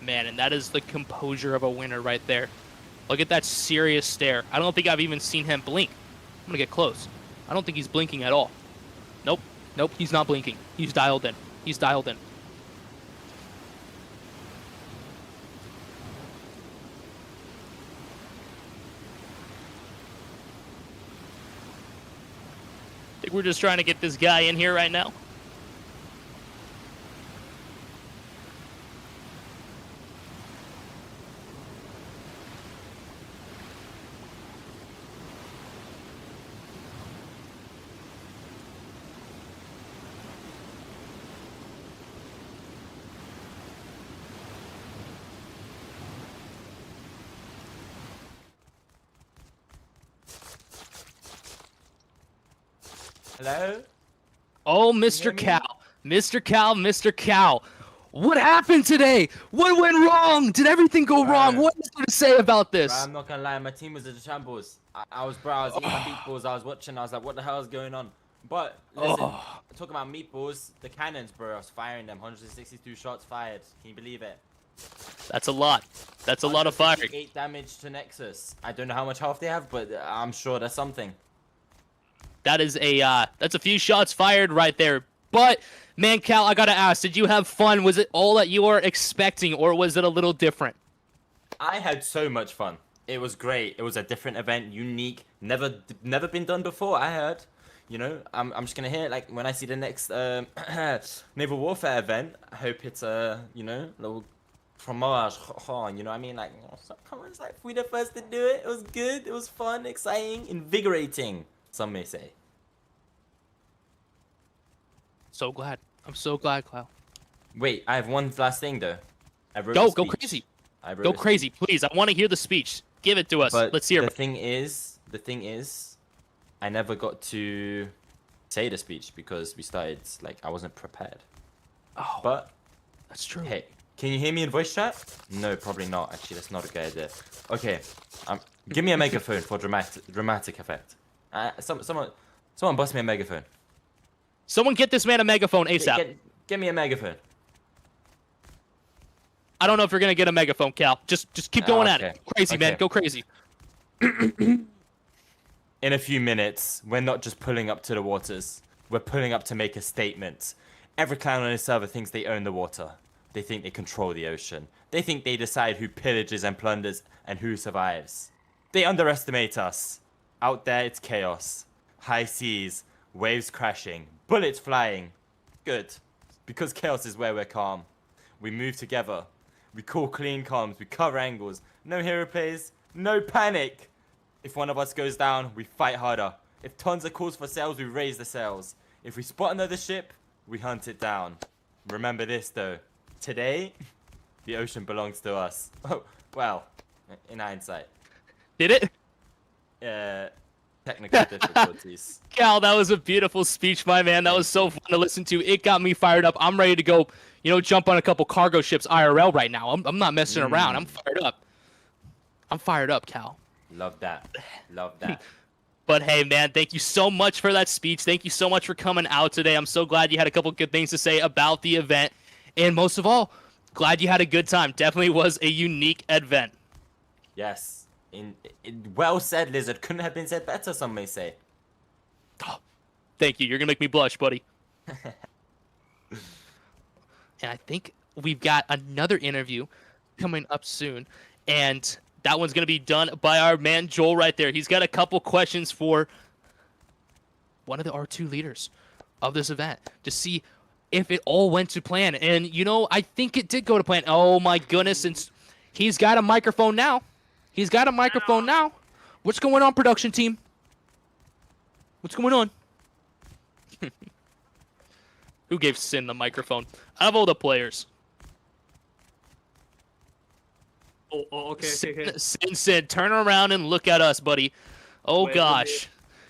Speaker 1: Man, and that is the composure of a winner right there. Look at that serious stare. I don't think I've even seen him blink. I'm gonna get close. I don't think he's blinking at all. Nope, he's not blinking. He's dialed in. I think we're just trying to get this guy in here right now.
Speaker 13: Hello?
Speaker 1: Oh, Mr. Cal. What happened today? What went wrong? Did everything go wrong? What is there to say about this?
Speaker 13: Bro, I'm not gonna lie, my team was in shambles. I was eating my meatballs, I was watching, I was like, what the hell is going on? But, listen, talking about meatballs, the cannons, bro, I was firing them. 162 shots fired. Can you believe it?
Speaker 1: That's a lot. That's a lot of firing.
Speaker 13: 8 damage to Nexus. I don't know how much health they have, but I'm sure that's something.
Speaker 1: That is that's a few shots fired right there. But, man, Cal, I gotta ask, did you have fun? Was it all that you were expecting, or was it a little different?
Speaker 13: I had so much fun. It was great. It was a different event, unique, never been done before, I heard. You know, I'm just gonna hear, like, when I see the next Naval Warfare event, I hope it's you know, a little fromage, you know what I mean? Like, come on, it's like, we the first to do it. It was good, it was fun, exciting, invigorating, some may say.
Speaker 1: So glad. I'm so glad, Cloud.
Speaker 13: Wait, I have one last thing, though.
Speaker 1: Go crazy. Go crazy, please. I want to hear the speech. Give it to us.
Speaker 13: But
Speaker 1: let's hear it.
Speaker 13: The thing is, I never got to say the speech because we started, like, I wasn't prepared.
Speaker 1: Oh,
Speaker 13: but
Speaker 1: that's true.
Speaker 13: Hey, can you hear me in voice chat? No, probably not. Actually, that's not a good idea. Okay, give me a megaphone for dramatic effect. Someone bust me a megaphone.
Speaker 1: Someone get this man a megaphone ASAP.
Speaker 13: Get me a megaphone.
Speaker 1: I don't know if you're gonna get a megaphone, Cal. Just keep going at it. Crazy, man. Go crazy.
Speaker 13: In a few minutes, we're not just pulling up to the waters. We're pulling up to make a statement. Every clan on this server thinks they own the water. They think they control the ocean. They think they decide who pillages and plunders and who survives. They underestimate us. Out there, it's chaos. High seas, waves crashing, bullets flying. Good. Because chaos is where we're calm. We move together. We call clean comms. We cover angles. No hero plays. No panic. If one of us goes down, we fight harder. If tons of calls for sails, we raise the sails. If we spot another ship, we hunt it down. Remember this though. Today, the ocean belongs to us. Oh, well, in hindsight.
Speaker 1: Did it?
Speaker 13: Technical difficulties.
Speaker 1: Cal, that was a beautiful speech, my man. That was so fun to listen to. It got me fired up. I'm ready to go, jump on a couple cargo ships IRL right now. I'm not messing around. I'm fired up. I'm fired up, Cal.
Speaker 13: Love that. Love that.
Speaker 1: But hey, man, thank you so much for that speech. Thank you so much for coming out today. I'm so glad you had a couple good things to say about the event. And most of all, glad you had a good time. Definitely was a unique event.
Speaker 13: Yes. Well said, Lizard. Couldn't have been said better, some may say.
Speaker 1: Oh, thank you. You're going to make me blush, buddy. And I think we've got another interview coming up soon. And that one's going to be done by our man Joel right there. He's got a couple questions for one of the R2 leaders of this event to see if it all went to plan. And, I think it did go to plan. Oh, my goodness. And he's got a microphone now. He's got a microphone now. What's going on, production team? What's going on? Who gave Sin the microphone? Out of all the players.
Speaker 12: Oh, okay.
Speaker 1: Sin, turn around and look at us, buddy. Oh, gosh.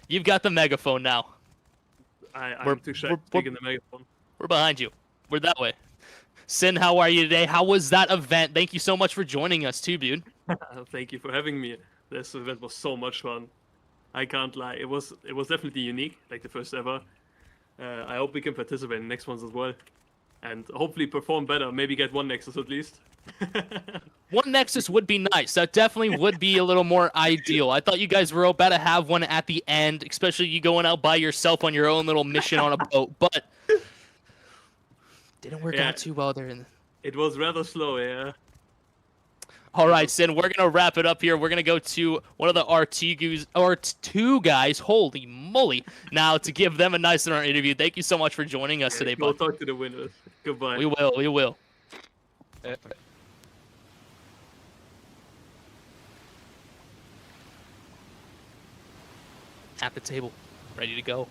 Speaker 1: You've got the megaphone now.
Speaker 12: I'm too shy taking the megaphone.
Speaker 1: We're behind you. We're that way. Sin, how are you today? How was that event? Thank you so much for joining us, too, dude.
Speaker 12: Thank you for having me. This event was so much fun. I can't lie. It was definitely unique, like the first ever. I hope we can participate in the next ones as well. And hopefully perform better. Maybe get one Nexus at least.
Speaker 1: One Nexus would be nice. That definitely would be a little more ideal. I thought you guys were about to have one at the end, especially you going out by yourself on your own little mission on a boat. But didn't work out too well there.
Speaker 12: It was rather slow, yeah.
Speaker 1: All right, Sin, we're going to wrap it up here. We're going to go to one of the R2 guys, holy moly, now to give them a nice interview. Thank you so much for joining us today, bud.
Speaker 12: We'll talk to the winners. Goodbye.
Speaker 1: We will. At the table, ready to go.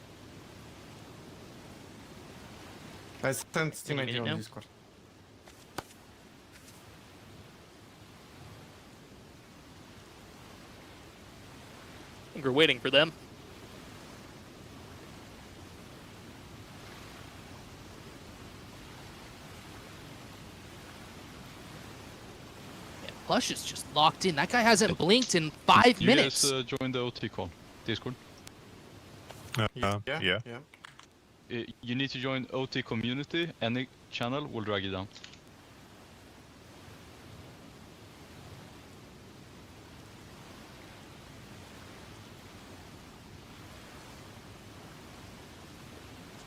Speaker 4: I sent Steam ID on Discord.
Speaker 1: I think we're waiting for them. Yeah, Plush is just locked in. That guy hasn't blinked in 5 minutes.
Speaker 14: You guys join the OT call, Discord.
Speaker 4: Yeah.
Speaker 14: You need to join OT community. Any channel will drag you down.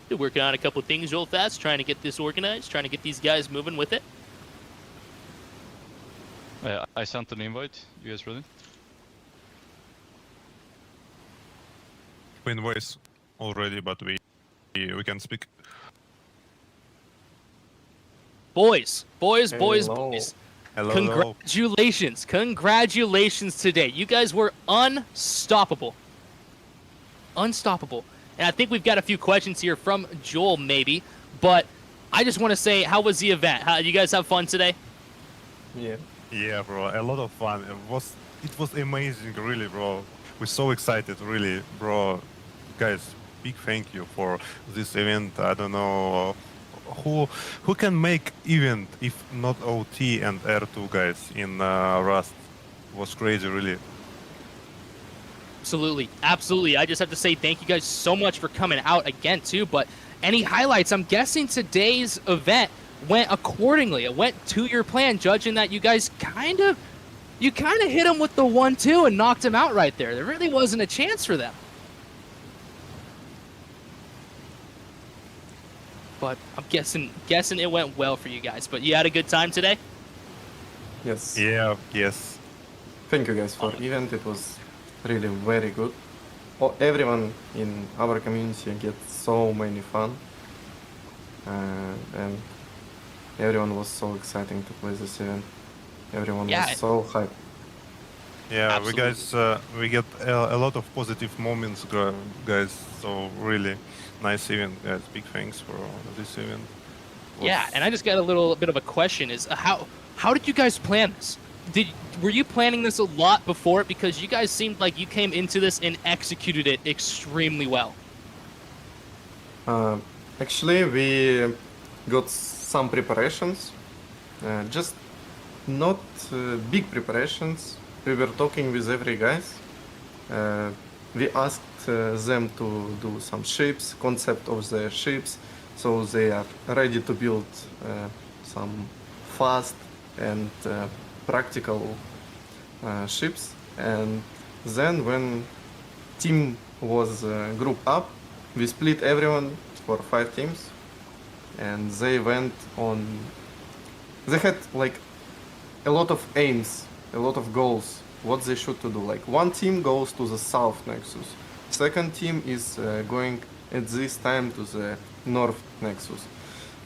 Speaker 1: Still working on a couple things real fast, trying to get this organized, trying to get these guys moving with it.
Speaker 14: I sent an invite. You guys ready?
Speaker 3: Invoice already, but we can speak.
Speaker 1: Boys.
Speaker 3: Hello.
Speaker 1: Congratulations today. You guys were unstoppable. And I think we've got a few questions here from Joel, maybe. But I just want to say, how was the event? Did you guys have fun today?
Speaker 3: Yeah, bro. A lot of fun. It was amazing, really, bro. We're so excited, really, bro. Guys, big thank you for this event. I don't know who can make event if not OT and R2 guys in Rust. It was crazy, really.
Speaker 1: Absolutely. I just have to say thank you guys so much for coming out again, too. But any highlights? I'm guessing today's event went accordingly. It went to your plan, judging that you guys kind of hit them with the 1-2 and knocked them out right there. There really wasn't a chance for them. but I'm guessing it went well for you guys. But you had a good time today?
Speaker 4: Yes.
Speaker 3: Yeah, yes.
Speaker 4: Thank you guys for event. It was really very good. Everyone in our community gets so many fun, and everyone was so exciting to play this event. Everyone was so hyped.
Speaker 3: Yeah, we get a lot of positive moments, guys. So really nice event, guys. Big thanks for this event.
Speaker 1: Yeah, and I just got a little bit of a question: is how did you guys plan this? Were you planning this a lot before it? Because you guys seemed like you came into this and executed it extremely well.
Speaker 4: Actually, we got some preparations, just not big preparations. We were talking with every guys. We asked them to do some ships, concept of the ships, so they are ready to build some fast and practical ships. And then when team was grouped up, we split everyone for 5 teams, and they went on. They had like a lot of aims, a lot of goals, what they should to do. Like one team goes to the south nexus, second team is going at this time to the north nexus.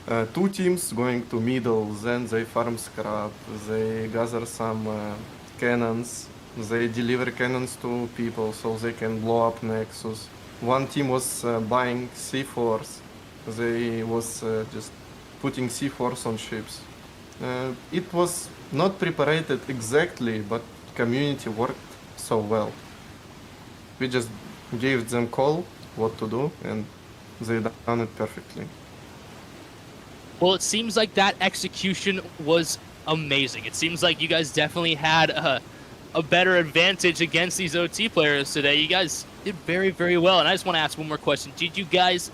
Speaker 4: 2 teams going to middle, then they farm scrap, they gather some cannons, they deliver cannons to people so they can blow up nexus. One team was buying C4s, they was just putting C4s on ships. It was not prepared exactly, but community worked so well. We just gave them call what to do, and they done it perfectly.
Speaker 1: Well, it seems like that execution was amazing. It seems like you guys definitely had a better advantage against these OT players today. You guys did very, very well. And I just want to ask one more question. Did you guys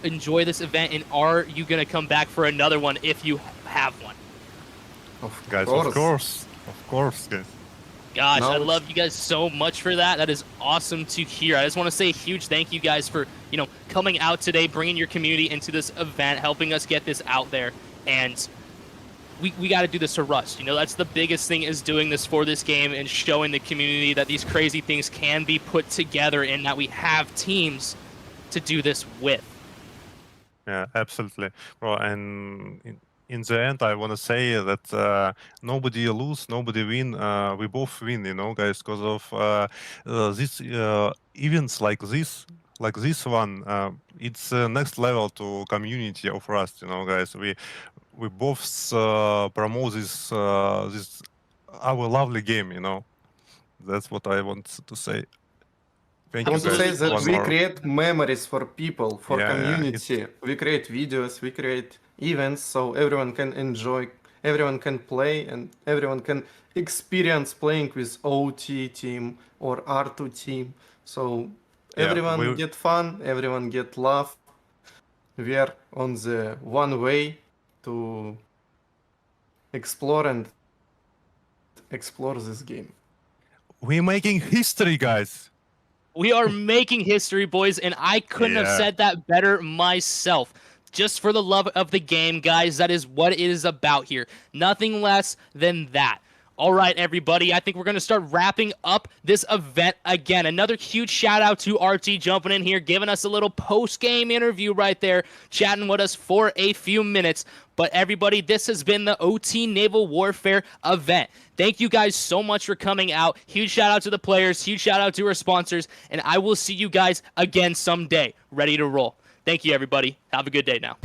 Speaker 1: enjoy this event, and are you going to come back for another one if you have one?
Speaker 4: Of
Speaker 3: course, guys.
Speaker 1: Gosh, I love you guys so much for that. That is awesome to hear. I just want to say a huge thank you guys for, coming out today, bringing your community into this event, helping us get this out there. And we got to do this to Rust. That's the biggest thing, is doing this for this game and showing the community that these crazy things can be put together and that we have teams to do this with.
Speaker 3: Yeah, absolutely. Well, and in the end, I want to say that nobody lose, nobody win. We both win, guys, because of these events like this one. It's next level to community of Rust, guys. We both promote this our lovely game, That's what I want to say. Thank
Speaker 4: I
Speaker 3: you
Speaker 4: want to
Speaker 3: guys.
Speaker 4: say that
Speaker 3: One
Speaker 4: we
Speaker 3: more.
Speaker 4: create memories for people, for
Speaker 3: Yeah,
Speaker 4: community. We create videos, we create events, so everyone can enjoy, everyone can play, and everyone can experience playing with OT team or R2 team. So everyone get fun, everyone get love. We are on the one way to explore this game.
Speaker 3: We're making history, guys.
Speaker 1: We are making history, boys, and I couldn't have said that better myself. Just for the love of the game, guys, that is what it is about here. Nothing less than that. All right, everybody, I think we're going to start wrapping up this event again. Another huge shout out to RT jumping in here, giving us a little post-game interview right there, chatting with us for a few minutes. But everybody, this has been the OT Naval Warfare event. Thank you guys so much for coming out. Huge shout out to the players, huge shout out to our sponsors, and I will see you guys again someday. Ready to roll. Thank you, everybody. Have a good day now.